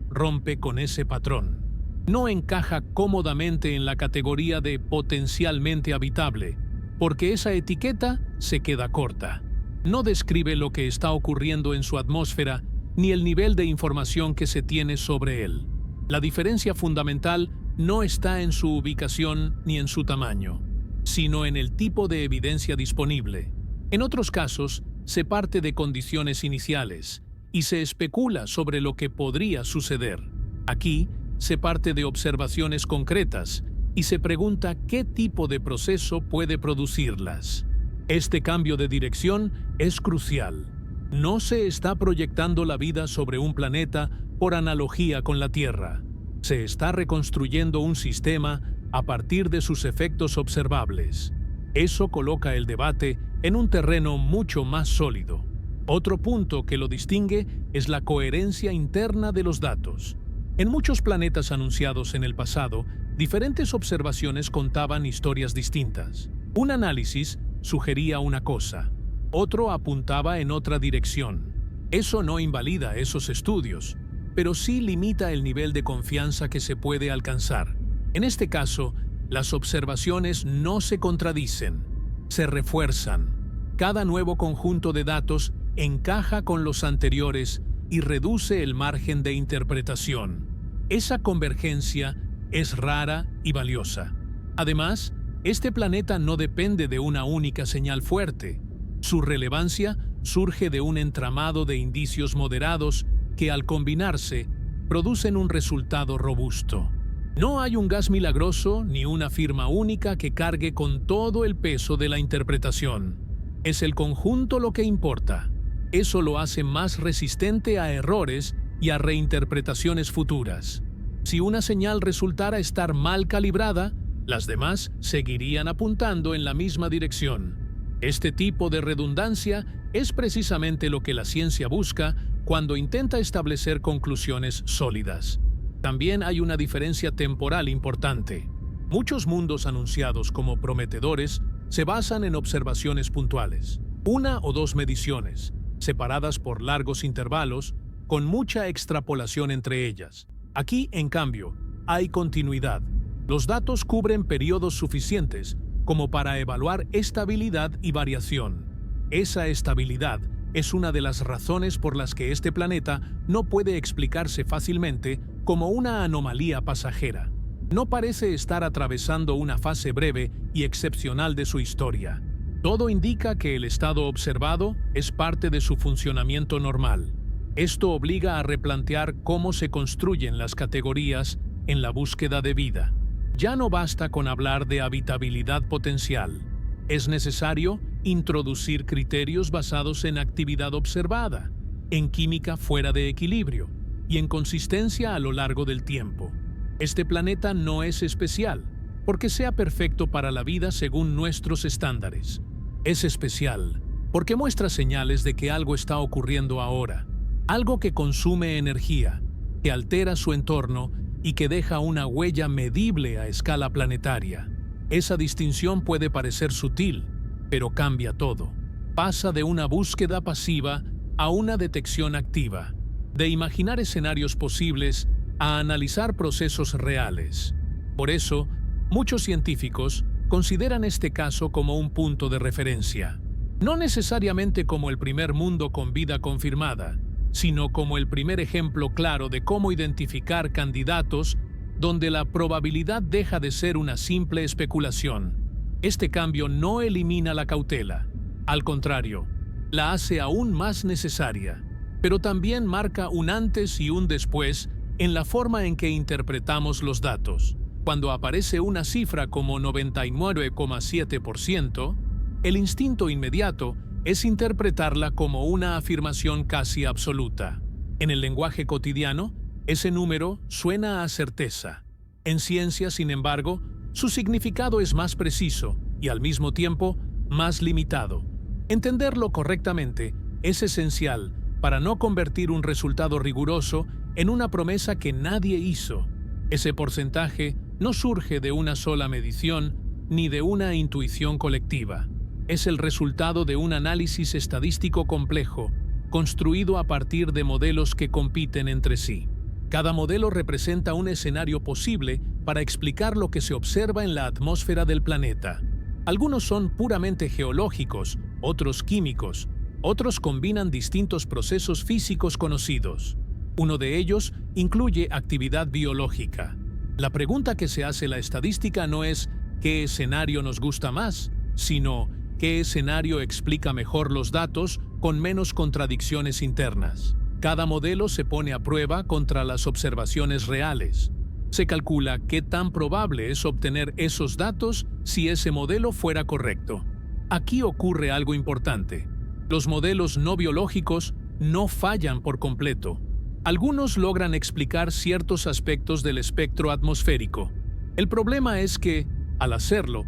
rompe con ese patrón. No encaja cómodamente en la categoría de potencialmente habitable, porque esa etiqueta se queda corta. No describe lo que está ocurriendo en su atmósfera ni el nivel de información que se tiene sobre él. La diferencia fundamental no está en su ubicación ni en su tamaño, sino en el tipo de evidencia disponible. En otros casos, se parte de condiciones iniciales y se especula sobre lo que podría suceder. Aquí, se parte de observaciones concretas y se pregunta qué tipo de proceso puede producirlas. Este cambio de dirección es crucial. No se está proyectando la vida sobre un planeta por analogía con la Tierra. Se está reconstruyendo un sistema a partir de sus efectos observables. Eso coloca el debate en un terreno mucho más sólido. Otro punto que lo distingue es la coherencia interna de los datos. En muchos planetas anunciados en el pasado, diferentes observaciones contaban historias distintas. Un análisis sugería una cosa, otro apuntaba en otra dirección. Eso no invalida esos estudios, pero sí limita el nivel de confianza que se puede alcanzar. En este caso, las observaciones no se contradicen, se refuerzan. Cada nuevo conjunto de datos encaja con los anteriores y reduce el margen de interpretación. Esa convergencia es rara y valiosa. Además, este planeta no depende de una única señal fuerte. Su relevancia surge de un entramado de indicios moderados que, al combinarse, producen un resultado robusto. No hay un gas milagroso ni una firma única que cargue con todo el peso de la interpretación. Es el conjunto lo que importa. Eso lo hace más resistente a errores y a reinterpretaciones futuras. Si una señal resultara estar mal calibrada, las demás seguirían apuntando en la misma dirección. Este tipo de redundancia es precisamente lo que la ciencia busca cuando intenta establecer conclusiones sólidas. También hay una diferencia temporal importante. Muchos mundos anunciados como prometedores se basan en observaciones puntuales, una o dos mediciones, separadas por largos intervalos, con mucha extrapolación entre ellas. Aquí, en cambio, hay continuidad. Los datos cubren periodos suficientes como para evaluar estabilidad y variación. Esa estabilidad es una de las razones por las que este planeta no puede explicarse fácilmente como una anomalía pasajera. No parece estar atravesando una fase breve y excepcional de su historia. Todo indica que el estado observado es parte de su funcionamiento normal. Esto obliga a replantear cómo se construyen las categorías en la búsqueda de vida. Ya no basta con hablar de habitabilidad potencial. Es necesario introducir criterios basados en actividad observada, en química fuera de equilibrio y en consistencia a lo largo del tiempo. Este planeta no es especial porque sea perfecto para la vida según nuestros estándares. Es especial porque muestra señales de que algo está ocurriendo ahora, algo que consume energía, que altera su entorno y que deja una huella medible a escala planetaria. Esa distinción puede parecer sutil, pero cambia todo. Pasa de una búsqueda pasiva a una detección activa, de imaginar escenarios posibles a analizar procesos reales. Por eso, muchos científicos consideran este caso como un punto de referencia. No necesariamente como el primer mundo con vida confirmada, sino como el primer ejemplo claro de cómo identificar candidatos donde la probabilidad deja de ser una simple especulación. Este cambio no elimina la cautela, al contrario, la hace aún más necesaria, pero también marca un antes y un después en la forma en que interpretamos los datos. Cuando aparece una cifra como 99,7%, el instinto inmediato es interpretarla como una afirmación casi absoluta. En el lenguaje cotidiano, ese número suena a certeza. En ciencia, sin embargo, su significado es más preciso y al mismo tiempo más limitado. Entenderlo correctamente es esencial para no convertir un resultado riguroso en una promesa que nadie hizo. Ese porcentaje no surge de una sola medición ni de una intuición colectiva. Es el resultado de un análisis estadístico complejo, construido a partir de modelos que compiten entre sí. Cada modelo representa un escenario posible para explicar lo que se observa en la atmósfera del planeta. Algunos son puramente geológicos, otros químicos, otros combinan distintos procesos físicos conocidos. Uno de ellos incluye actividad biológica. La pregunta que se hace la estadística no es ¿qué escenario nos gusta más?, sino ¿qué escenario explica mejor los datos con menos contradicciones internas? Cada modelo se pone a prueba contra las observaciones reales. Se calcula qué tan probable es obtener esos datos si ese modelo fuera correcto. Aquí ocurre algo importante. Los modelos no biológicos no fallan por completo. Algunos logran explicar ciertos aspectos del espectro atmosférico. El problema es que, al hacerlo,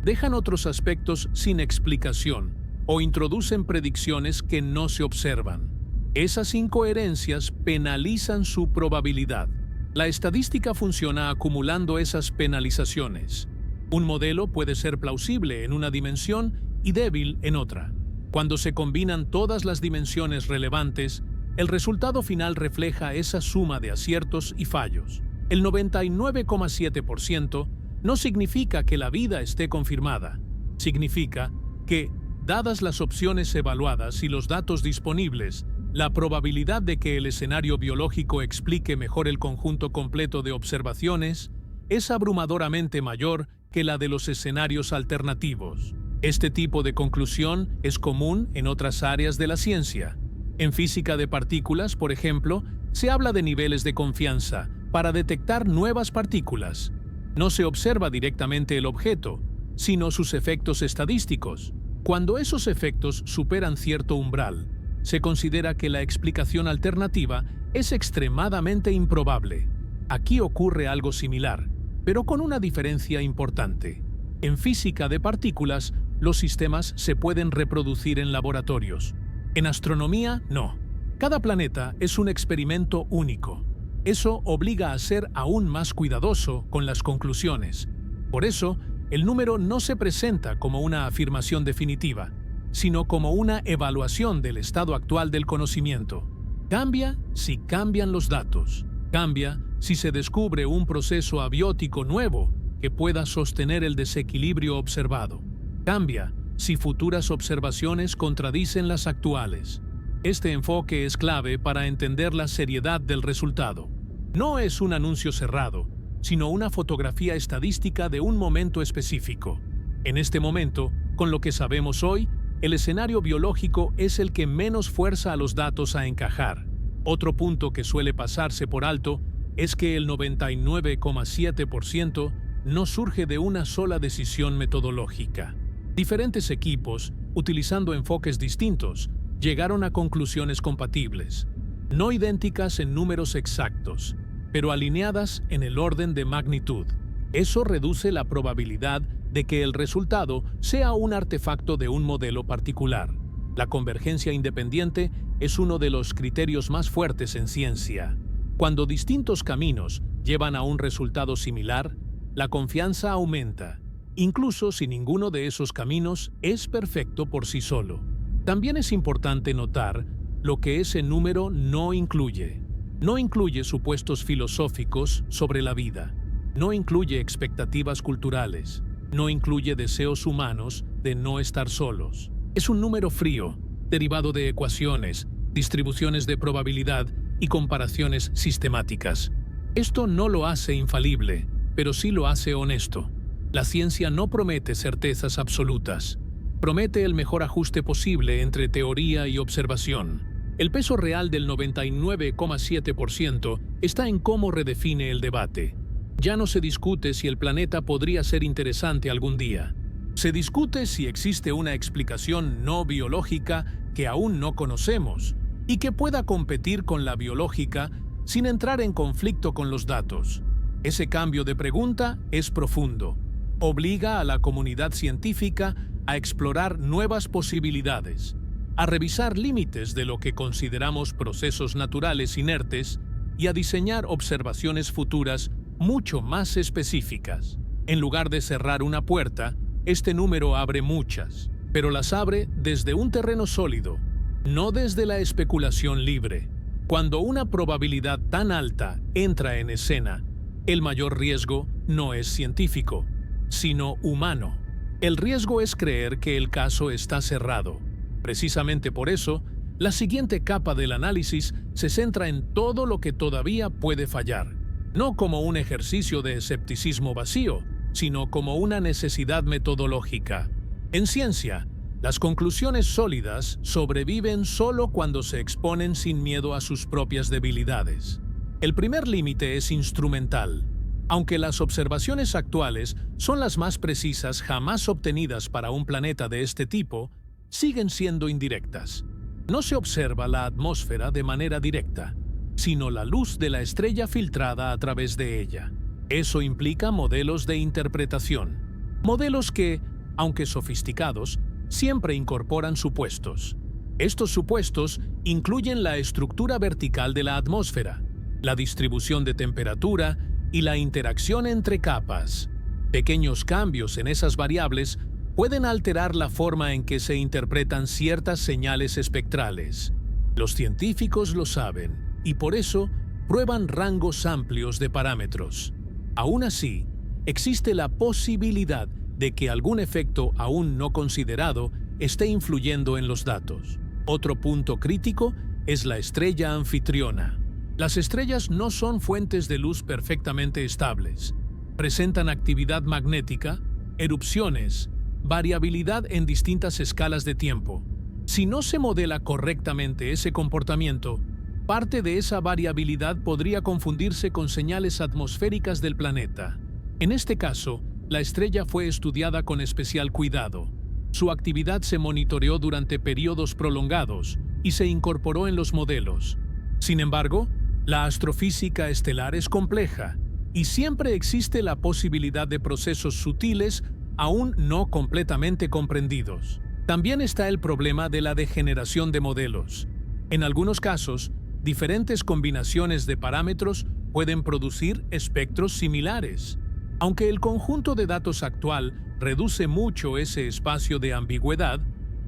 dejan otros aspectos sin explicación o introducen predicciones que no se observan. Esas incoherencias penalizan su probabilidad. La estadística funciona acumulando esas penalizaciones. Un modelo puede ser plausible en una dimensión y débil en otra. Cuando se combinan todas las dimensiones relevantes, el resultado final refleja esa suma de aciertos y fallos. El 99,7% no significa que la vida esté confirmada. Significa que, dadas las opciones evaluadas y los datos disponibles, la probabilidad de que el escenario biológico explique mejor el conjunto completo de observaciones es abrumadoramente mayor que la de los escenarios alternativos. Este tipo de conclusión es común en otras áreas de la ciencia. En física de partículas, por ejemplo, se habla de niveles de confianza para detectar nuevas partículas. No se observa directamente el objeto, sino sus efectos estadísticos. Cuando esos efectos superan cierto umbral, se considera que la explicación alternativa es extremadamente improbable. Aquí ocurre algo similar, pero con una diferencia importante. En física de partículas, los sistemas se pueden reproducir en laboratorios. En astronomía, no. Cada planeta es un experimento único. Eso obliga a ser aún más cuidadoso con las conclusiones. Por eso, el número no se presenta como una afirmación definitiva, sino como una evaluación del estado actual del conocimiento. Cambia si cambian los datos. Cambia si se descubre un proceso abiótico nuevo que pueda sostener el desequilibrio observado. Cambia si futuras observaciones contradicen las actuales. Este enfoque es clave para entender la seriedad del resultado. No es un anuncio cerrado, sino una fotografía estadística de un momento específico. En este momento, con lo que sabemos hoy, el escenario biológico es el que menos fuerza a los datos a encajar. Otro punto que suele pasarse por alto es que el 99,7% no surge de una sola decisión metodológica. Diferentes equipos, utilizando enfoques distintos, llegaron a conclusiones compatibles, no idénticas en números exactos, pero alineadas en el orden de magnitud. Eso reduce la probabilidad de que el resultado sea un artefacto de un modelo particular. La convergencia independiente es uno de los criterios más fuertes en ciencia. Cuando distintos caminos llevan a un resultado similar, la confianza aumenta, incluso si ninguno de esos caminos es perfecto por sí solo. También es importante notar lo que ese número no incluye. No incluye supuestos filosóficos sobre la vida. No incluye expectativas culturales. No incluye deseos humanos de no estar solos. Es un número frío, derivado de ecuaciones, distribuciones de probabilidad y comparaciones sistemáticas. Esto no lo hace infalible, pero sí lo hace honesto. La ciencia no promete certezas absolutas. Promete el mejor ajuste posible entre teoría y observación. El peso real del 99,7% está en cómo redefine el debate. Ya no se discute si el planeta podría ser interesante algún día. Se discute si existe una explicación no biológica que aún no conocemos y que pueda competir con la biológica sin entrar en conflicto con los datos. Ese cambio de pregunta es profundo. Obliga a la comunidad científica a explorar nuevas posibilidades, a revisar límites de lo que consideramos procesos naturales inertes y a diseñar observaciones futuras mucho más específicas. En lugar de cerrar una puerta, este número abre muchas, pero las abre desde un terreno sólido, no desde la especulación libre. Cuando una probabilidad tan alta entra en escena, el mayor riesgo no es científico, sino humano. El riesgo es creer que el caso está cerrado. Precisamente por eso, la siguiente capa del análisis se centra en todo lo que todavía puede fallar, no como un ejercicio de escepticismo vacío, sino como una necesidad metodológica. En ciencia, las conclusiones sólidas sobreviven solo cuando se exponen sin miedo a sus propias debilidades. El primer límite es instrumental. Aunque las observaciones actuales son las más precisas jamás obtenidas para un planeta de este tipo, siguen siendo indirectas. No se observa la atmósfera de manera directa, sino la luz de la estrella filtrada a través de ella. Eso implica modelos de interpretación. Modelos que, aunque sofisticados, siempre incorporan supuestos. Estos supuestos incluyen la estructura vertical de la atmósfera, la distribución de temperatura y la interacción entre capas. Pequeños cambios en esas variables pueden alterar la forma en que se interpretan ciertas señales espectrales. Los científicos lo saben y por eso prueban rangos amplios de parámetros. Aún así, existe la posibilidad de que algún efecto aún no considerado esté influyendo en los datos. Otro punto crítico es la estrella anfitriona. Las estrellas no son fuentes de luz perfectamente estables. Presentan actividad magnética, erupciones variabilidad en distintas escalas de tiempo. Si no se modela correctamente ese comportamiento, parte de esa variabilidad podría confundirse con señales atmosféricas del planeta. En este caso, la estrella fue estudiada con especial cuidado. Su actividad se monitoreó durante periodos prolongados y se incorporó en los modelos. Sin embargo, la astrofísica estelar es compleja y siempre existe la posibilidad de procesos sutiles aún no completamente comprendidos. También está el problema de la degeneración de modelos. En algunos casos, diferentes combinaciones de parámetros pueden producir espectros similares. Aunque el conjunto de datos actual reduce mucho ese espacio de ambigüedad,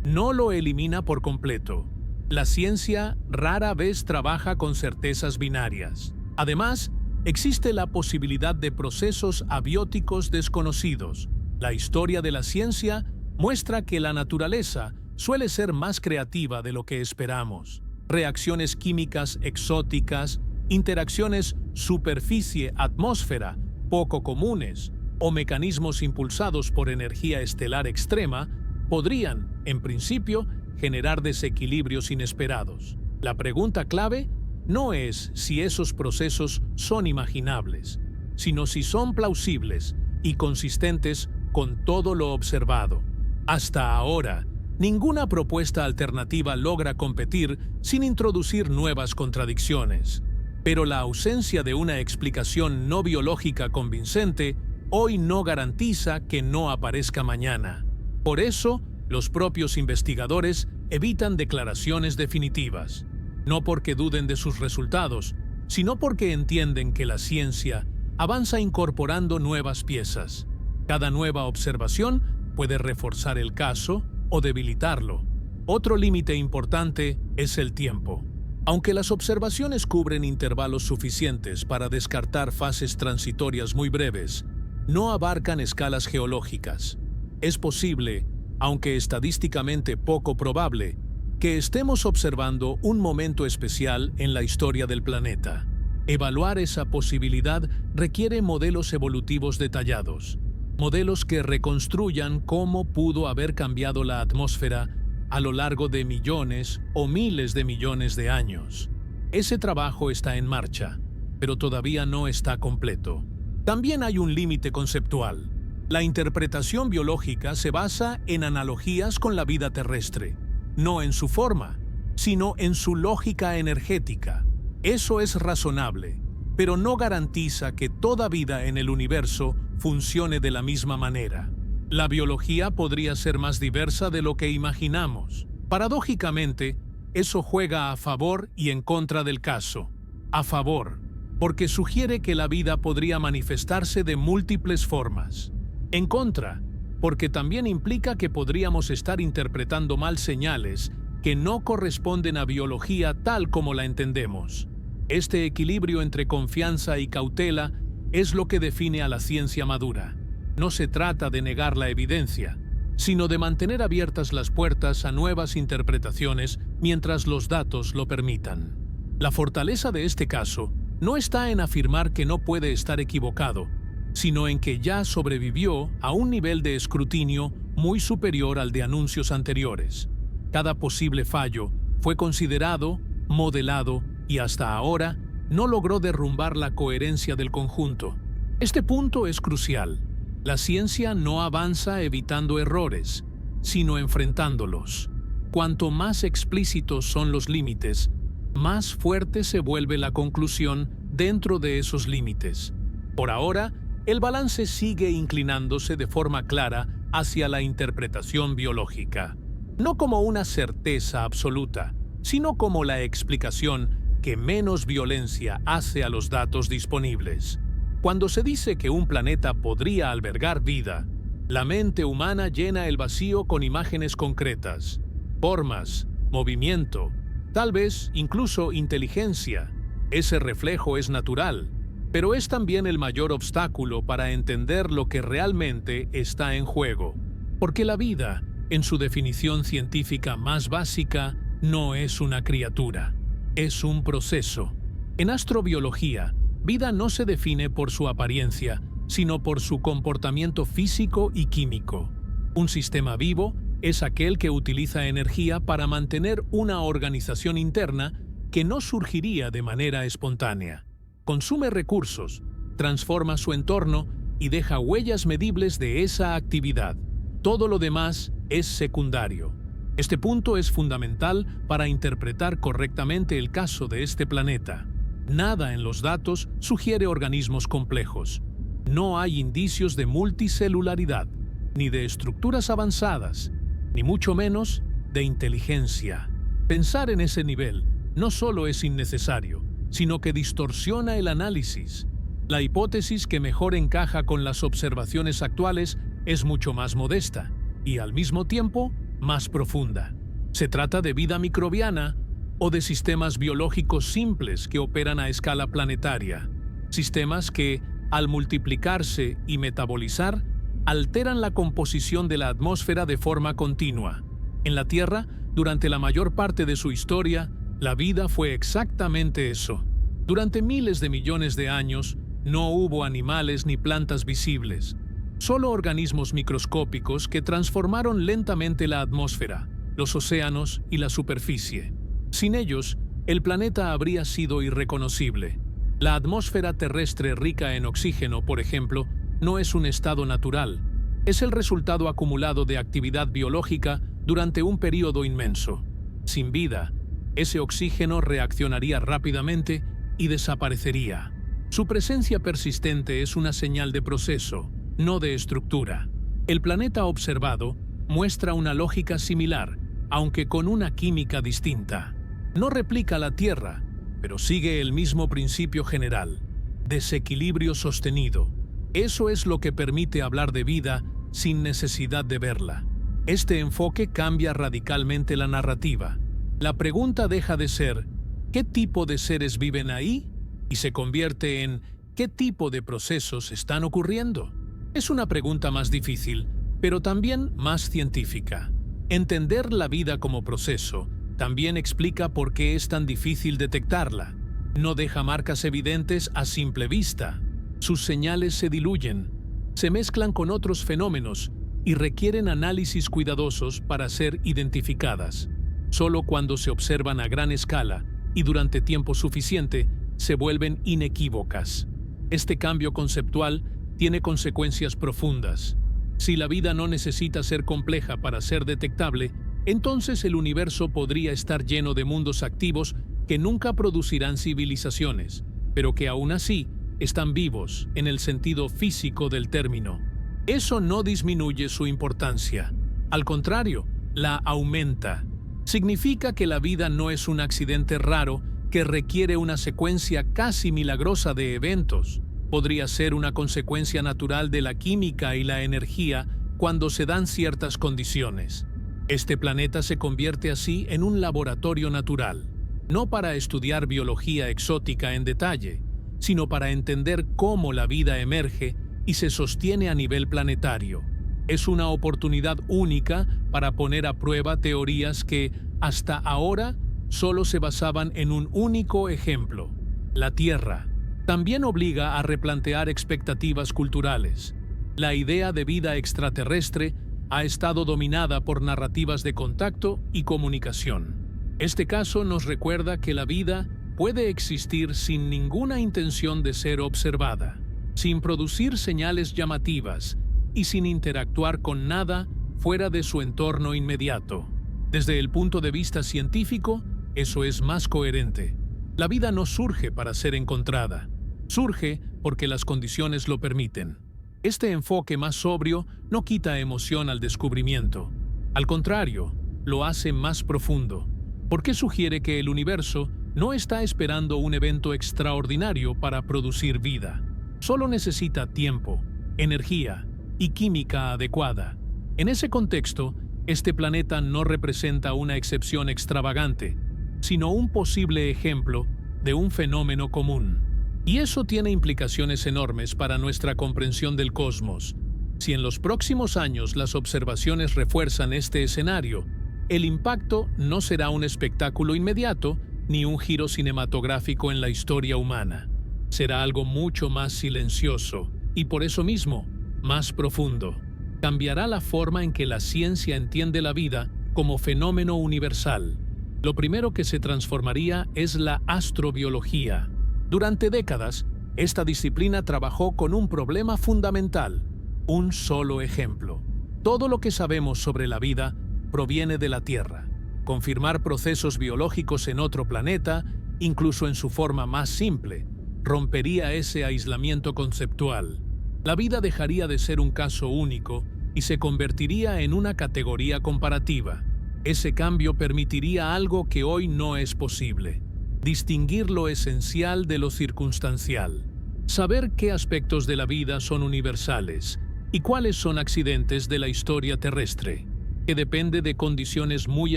no lo elimina por completo. La ciencia rara vez trabaja con certezas binarias. Además, existe la posibilidad de procesos abióticos desconocidos. La historia de la ciencia muestra que la naturaleza suele ser más creativa de lo que esperamos. Reacciones químicas exóticas, interacciones superficie-atmósfera poco comunes o mecanismos impulsados por energía estelar extrema podrían, en principio, generar desequilibrios inesperados. La pregunta clave no es si esos procesos son imaginables, sino si son plausibles y consistentes con todo lo observado. Hasta ahora, ninguna propuesta alternativa logra competir sin introducir nuevas contradicciones. Pero la ausencia de una explicación no biológica convincente hoy no garantiza que no aparezca mañana. Por eso, los propios investigadores evitan declaraciones definitivas, no porque duden de sus resultados, sino porque entienden que la ciencia avanza incorporando nuevas piezas. Cada nueva observación puede reforzar el caso o debilitarlo. Otro límite importante es el tiempo. Aunque las observaciones cubren intervalos suficientes para descartar fases transitorias muy breves, no abarcan escalas geológicas. Es posible, aunque estadísticamente poco probable, que estemos observando un momento especial en la historia del planeta. Evaluar esa posibilidad requiere modelos evolutivos detallados, modelos que reconstruyan cómo pudo haber cambiado la atmósfera a lo largo de millones o miles de millones de años. Ese trabajo está en marcha, pero todavía no está completo. También hay un límite conceptual. La interpretación biológica se basa en analogías con la vida terrestre, no en su forma, sino en su lógica energética. Eso es razonable, pero no garantiza que toda vida en el universo funcione de la misma manera. La biología podría ser más diversa de lo que imaginamos. Paradójicamente, eso juega a favor y en contra del caso. A favor, porque sugiere que la vida podría manifestarse de múltiples formas. En contra, porque también implica que podríamos estar interpretando mal señales que no corresponden a biología tal como la entendemos. Este equilibrio entre confianza y cautela es lo que define a la ciencia madura. No se trata de negar la evidencia, sino de mantener abiertas las puertas a nuevas interpretaciones mientras los datos lo permitan. La fortaleza de este caso no está en afirmar que no puede estar equivocado, sino en que ya sobrevivió a un nivel de escrutinio muy superior al de anuncios anteriores. Cada posible fallo fue considerado, modelado y hasta ahora no logró derrumbar la coherencia del conjunto. Este punto es crucial. La ciencia no avanza evitando errores, sino enfrentándolos. Cuanto más explícitos son los límites, más fuerte se vuelve la conclusión dentro de esos límites. Por ahora, el balance sigue inclinándose de forma clara hacia la interpretación biológica, no como una certeza absoluta, sino como la explicación que menos violencia hace a los datos disponibles. Cuando se dice que un planeta podría albergar vida, la mente humana llena el vacío con imágenes concretas, formas, movimiento, tal vez incluso inteligencia. Ese reflejo es natural, pero es también el mayor obstáculo para entender lo que realmente está en juego. Porque la vida, en su definición científica más básica, no es una criatura, es un proceso. En astrobiología, vida no se define por su apariencia, sino por su comportamiento físico y químico. Un sistema vivo es aquel que utiliza energía para mantener una organización interna que no surgiría de manera espontánea. Consume recursos, transforma su entorno y deja huellas medibles de esa actividad. Todo lo demás es secundario. Este punto es fundamental para interpretar correctamente el caso de este planeta. Nada en los datos sugiere organismos complejos. No hay indicios de multicelularidad, ni de estructuras avanzadas, ni mucho menos de inteligencia. Pensar en ese nivel no solo es innecesario, sino que distorsiona el análisis. La hipótesis que mejor encaja con las observaciones actuales es mucho más modesta y, al mismo tiempo, más profunda. Se trata de vida microbiana o de sistemas biológicos simples que operan a escala planetaria. Sistemas que, al multiplicarse y metabolizar, alteran la composición de la atmósfera de forma continua. En la Tierra, durante la mayor parte de su historia, la vida fue exactamente eso. Durante miles de millones de años, no hubo animales ni plantas visibles, solo organismos microscópicos que transformaron lentamente la atmósfera, los océanos y la superficie. Sin ellos, el planeta habría sido irreconocible. La atmósfera terrestre rica en oxígeno, por ejemplo, no es un estado natural. Es el resultado acumulado de actividad biológica durante un período inmenso. Sin vida, ese oxígeno reaccionaría rápidamente y desaparecería. Su presencia persistente es una señal de proceso, no de estructura. El planeta observado muestra una lógica similar, aunque con una química distinta. No replica la Tierra, pero sigue el mismo principio general: desequilibrio sostenido. Eso es lo que permite hablar de vida sin necesidad de verla. Este enfoque cambia radicalmente la narrativa. La pregunta deja de ser ¿qué tipo de seres viven ahí? Y se convierte en ¿qué tipo de procesos están ocurriendo? Es una pregunta más difícil, pero también más científica. Entender la vida como proceso también explica por qué es tan difícil detectarla. No deja marcas evidentes a simple vista. Sus señales se diluyen, se mezclan con otros fenómenos y requieren análisis cuidadosos para ser identificadas. Solo cuando se observan a gran escala y durante tiempo suficiente, se vuelven inequívocas. Este cambio conceptual tiene consecuencias profundas. Si la vida no necesita ser compleja para ser detectable, entonces el universo podría estar lleno de mundos activos que nunca producirán civilizaciones, pero que aún así están vivos en el sentido físico del término. Eso no disminuye su importancia. Al contrario, la aumenta. Significa que la vida no es un accidente raro que requiere una secuencia casi milagrosa de eventos. Podría ser una consecuencia natural de la química y la energía cuando se dan ciertas condiciones. Este planeta se convierte así en un laboratorio natural, no para estudiar biología exótica en detalle, sino para entender cómo la vida emerge y se sostiene a nivel planetario. Es una oportunidad única para poner a prueba teorías que, hasta ahora, solo se basaban en un único ejemplo: la Tierra. También obliga a replantear expectativas culturales. La idea de vida extraterrestre ha estado dominada por narrativas de contacto y comunicación. Este caso nos recuerda que la vida puede existir sin ninguna intención de ser observada, sin producir señales llamativas y sin interactuar con nada fuera de su entorno inmediato. Desde el punto de vista científico, eso es más coherente. La vida no surge para ser encontrada, surge porque las condiciones lo permiten. Este enfoque más sobrio no quita emoción al descubrimiento. Al contrario, lo hace más profundo, porque sugiere que el universo no está esperando un evento extraordinario para producir vida. Solo necesita tiempo, energía y química adecuada. En ese contexto, este planeta no representa una excepción extravagante, sino un posible ejemplo de un fenómeno común. Y eso tiene implicaciones enormes para nuestra comprensión del cosmos. Si en los próximos años las observaciones refuerzan este escenario, el impacto no será un espectáculo inmediato ni un giro cinematográfico en la historia humana. Será algo mucho más silencioso y, por eso mismo, más profundo. Cambiará la forma en que la ciencia entiende la vida como fenómeno universal. Lo primero que se transformaría es la astrobiología. Durante décadas, esta disciplina trabajó con un problema fundamental: un solo ejemplo. Todo lo que sabemos sobre la vida proviene de la Tierra. Confirmar procesos biológicos en otro planeta, incluso en su forma más simple, rompería ese aislamiento conceptual. La vida dejaría de ser un caso único y se convertiría en una categoría comparativa. Ese cambio permitiría algo que hoy no es posible: distinguir lo esencial de lo circunstancial. Saber qué aspectos de la vida son universales y cuáles son accidentes de la historia terrestre, que depende de condiciones muy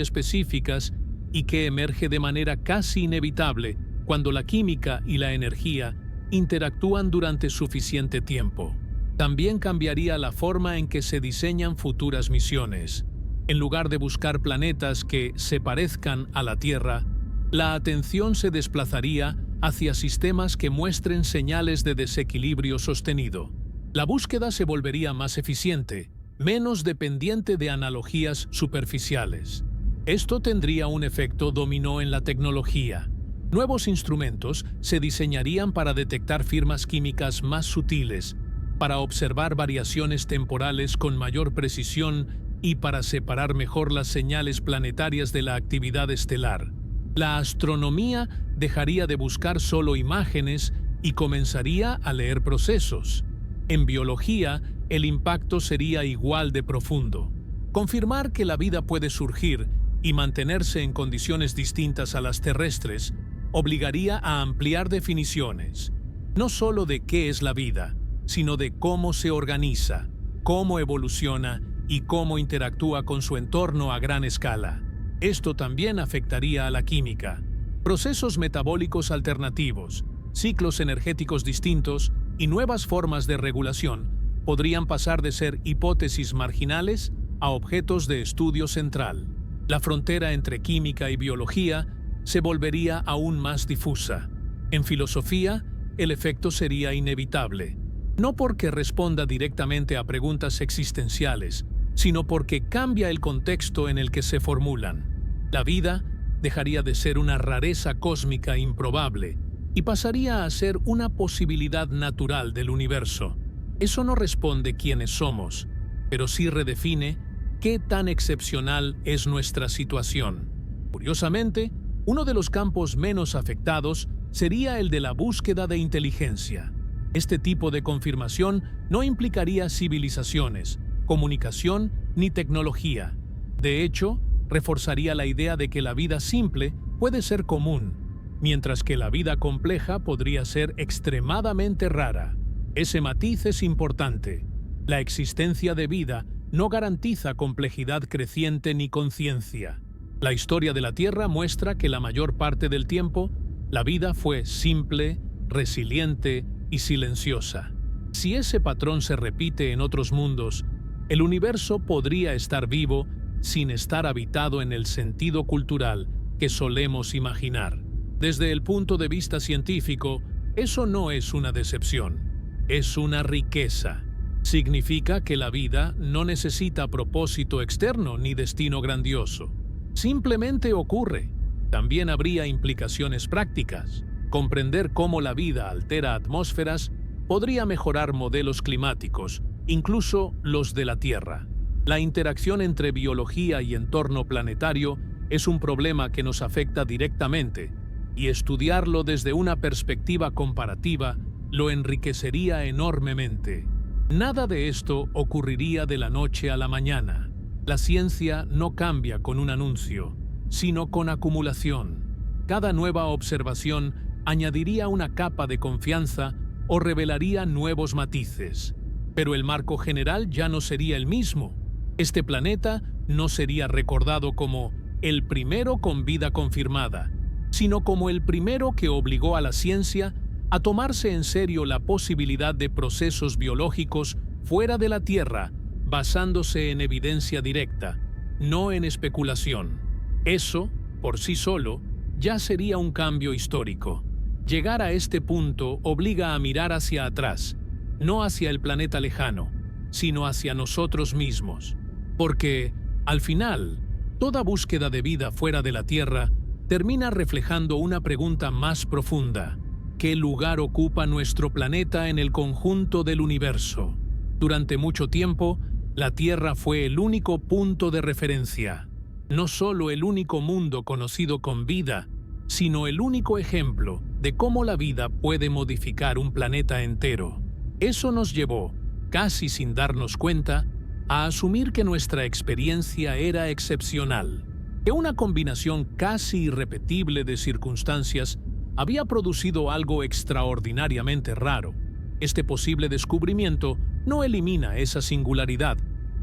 específicas y que emerge de manera casi inevitable cuando la química y la energía interactúan durante suficiente tiempo. También cambiaría la forma en que se diseñan futuras misiones. En lugar de buscar planetas que se parezcan a la Tierra, la atención se desplazaría hacia sistemas que muestren señales de desequilibrio sostenido. La búsqueda se volvería más eficiente, menos dependiente de analogías superficiales. Esto tendría un efecto dominó en la tecnología. Nuevos instrumentos se diseñarían para detectar firmas químicas más sutiles, para observar variaciones temporales con mayor precisión y para separar mejor las señales planetarias de la actividad estelar. La astronomía dejaría de buscar solo imágenes y comenzaría a leer procesos. En biología, el impacto sería igual de profundo. Confirmar que la vida puede surgir y mantenerse en condiciones distintas a las terrestres obligaría a ampliar definiciones, no solo de qué es la vida, sino de cómo se organiza, cómo evoluciona y cómo interactúa con su entorno a gran escala. Esto también afectaría a la química. Procesos metabólicos alternativos, ciclos energéticos distintos y nuevas formas de regulación podrían pasar de ser hipótesis marginales a objetos de estudio central. La frontera entre química y biología se volvería aún más difusa. En filosofía, el efecto sería inevitable, no porque responda directamente a preguntas existenciales, sino porque cambia el contexto en el que se formulan. La vida dejaría de ser una rareza cósmica improbable y pasaría a ser una posibilidad natural del universo. Eso no responde quiénes somos, pero sí redefine qué tan excepcional es nuestra situación. Curiosamente, uno de los campos menos afectados sería el de la búsqueda de inteligencia. Este tipo de confirmación no implicaría civilizaciones, comunicación ni tecnología. De hecho, reforzaría la idea de que la vida simple puede ser común, mientras que la vida compleja podría ser extremadamente rara. Ese matiz es importante. La existencia de vida no garantiza complejidad creciente ni conciencia. La historia de la Tierra muestra que la mayor parte del tiempo, la vida fue simple, resiliente y silenciosa. Si ese patrón se repite en otros mundos, el universo podría estar vivo sin estar habitado en el sentido cultural que solemos imaginar. Desde el punto de vista científico, eso no es una decepción, es una riqueza. Significa que la vida no necesita propósito externo ni destino grandioso. Simplemente ocurre. También habría implicaciones prácticas. Comprender cómo la vida altera atmósferas podría mejorar modelos climáticos, incluso los de la Tierra. La interacción entre biología y entorno planetario es un problema que nos afecta directamente, y estudiarlo desde una perspectiva comparativa lo enriquecería enormemente. Nada de esto ocurriría de la noche a la mañana. La ciencia no cambia con un anuncio, sino con acumulación. Cada nueva observación añadiría una capa de confianza o revelaría nuevos matices. Pero el marco general ya no sería el mismo. Este planeta no sería recordado como el primero con vida confirmada, sino como el primero que obligó a la ciencia a tomarse en serio la posibilidad de procesos biológicos fuera de la Tierra, basándose en evidencia directa, no en especulación. Eso, por sí solo, ya sería un cambio histórico. Llegar a este punto obliga a mirar hacia atrás, no hacia el planeta lejano, sino hacia nosotros mismos. Porque, al final, toda búsqueda de vida fuera de la Tierra termina reflejando una pregunta más profunda: ¿qué lugar ocupa nuestro planeta en el conjunto del universo? Durante mucho tiempo, la Tierra fue el único punto de referencia, no solo el único mundo conocido con vida, sino el único ejemplo de cómo la vida puede modificar un planeta entero. Eso nos llevó, casi sin darnos cuenta, a asumir que nuestra experiencia era excepcional, que una combinación casi irrepetible de circunstancias había producido algo extraordinariamente raro. Este posible descubrimiento no elimina esa singularidad,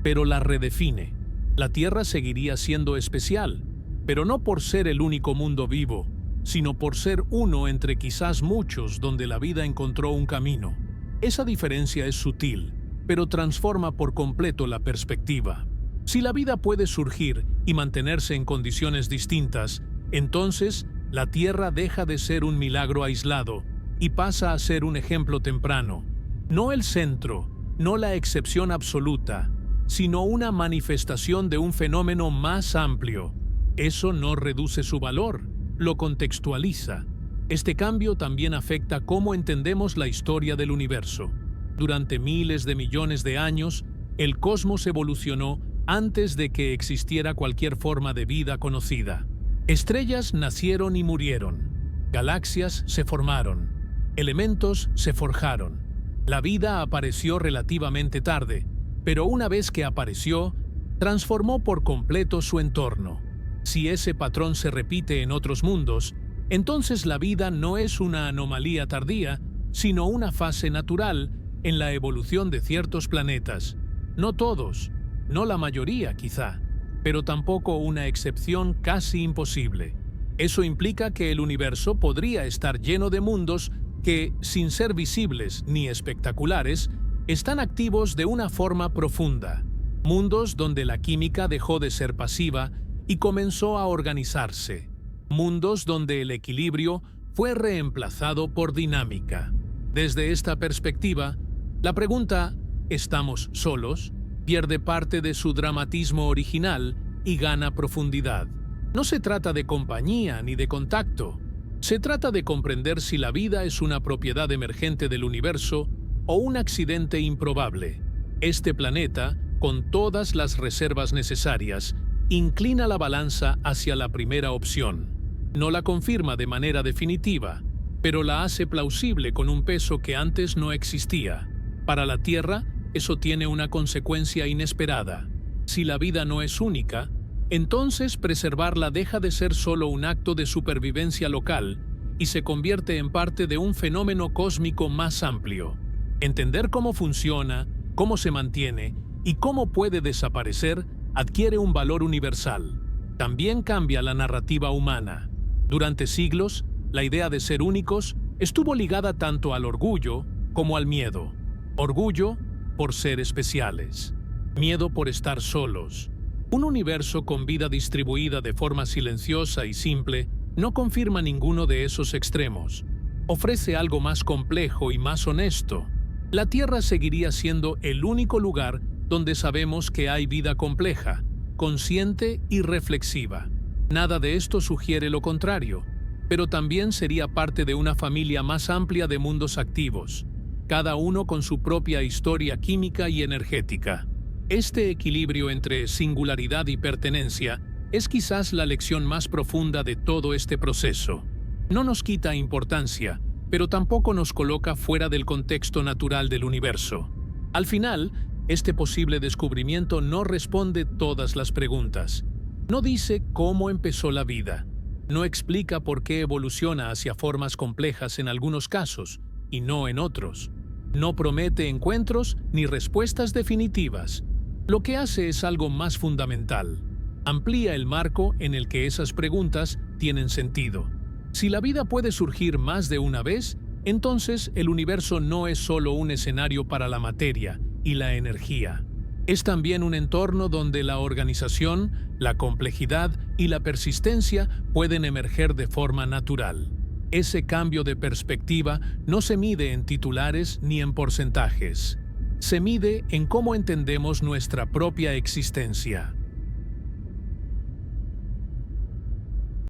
pero la redefine. La Tierra seguiría siendo especial, pero no por ser el único mundo vivo, sino por ser uno entre quizás muchos donde la vida encontró un camino. Esa diferencia es sutil, pero transforma por completo la perspectiva. Si la vida puede surgir y mantenerse en condiciones distintas, entonces la Tierra deja de ser un milagro aislado y pasa a ser un ejemplo temprano. No el centro, no la excepción absoluta, sino una manifestación de un fenómeno más amplio. Eso no reduce su valor, lo contextualiza. Este cambio también afecta cómo entendemos la historia del universo. Durante miles de millones de años, el cosmos evolucionó antes de que existiera cualquier forma de vida conocida. Estrellas nacieron y murieron. Galaxias se formaron. Elementos se forjaron. La vida apareció relativamente tarde, pero una vez que apareció, transformó por completo su entorno. Si ese patrón se repite en otros mundos, entonces la vida no es una anomalía tardía, sino una fase natural en la evolución de ciertos planetas. No todos, no la mayoría quizá, pero tampoco una excepción casi imposible. Eso implica que el universo podría estar lleno de mundos que, sin ser visibles ni espectaculares, están activos de una forma profunda. Mundos donde la química dejó de ser pasiva y comenzó a organizarse. Mundos donde el equilibrio fue reemplazado por dinámica. Desde esta perspectiva, la pregunta ¿estamos solos? Pierde parte de su dramatismo original y gana profundidad. No se trata de compañía ni de contacto. Se trata de comprender si la vida es una propiedad emergente del universo o un accidente improbable. Este planeta, con todas las reservas necesarias, inclina la balanza hacia la primera opción. No la confirma de manera definitiva, pero la hace plausible con un peso que antes no existía. Para la Tierra, eso tiene una consecuencia inesperada. Si la vida no es única, entonces preservarla deja de ser solo un acto de supervivencia local y se convierte en parte de un fenómeno cósmico más amplio. Entender cómo funciona, cómo se mantiene y cómo puede desaparecer adquiere un valor universal. También cambia la narrativa humana. Durante siglos, la idea de ser únicos estuvo ligada tanto al orgullo como al miedo. Orgullo por ser especiales. Miedo por estar solos. Un universo con vida distribuida de forma silenciosa y simple no confirma ninguno de esos extremos. Ofrece algo más complejo y más honesto. La Tierra seguiría siendo el único lugar donde sabemos que hay vida compleja, consciente y reflexiva. Nada de esto sugiere lo contrario, pero también sería parte de una familia más amplia de mundos activos, cada uno con su propia historia química y energética. Este equilibrio entre singularidad y pertenencia es quizás la lección más profunda de todo este proceso. No nos quita importancia, pero tampoco nos coloca fuera del contexto natural del universo. Al final, este posible descubrimiento no responde todas las preguntas. No dice cómo empezó la vida. No explica por qué evoluciona hacia formas complejas en algunos casos y no en otros. No promete encuentros ni respuestas definitivas. Lo que hace es algo más fundamental. Amplía el marco en el que esas preguntas tienen sentido. Si la vida puede surgir más de una vez, entonces el universo no es solo un escenario para la materia y la energía. Es también un entorno donde la organización, la complejidad y la persistencia pueden emerger de forma natural. Ese cambio de perspectiva no se mide en titulares ni en porcentajes. se mide en cómo entendemos nuestra propia existencia.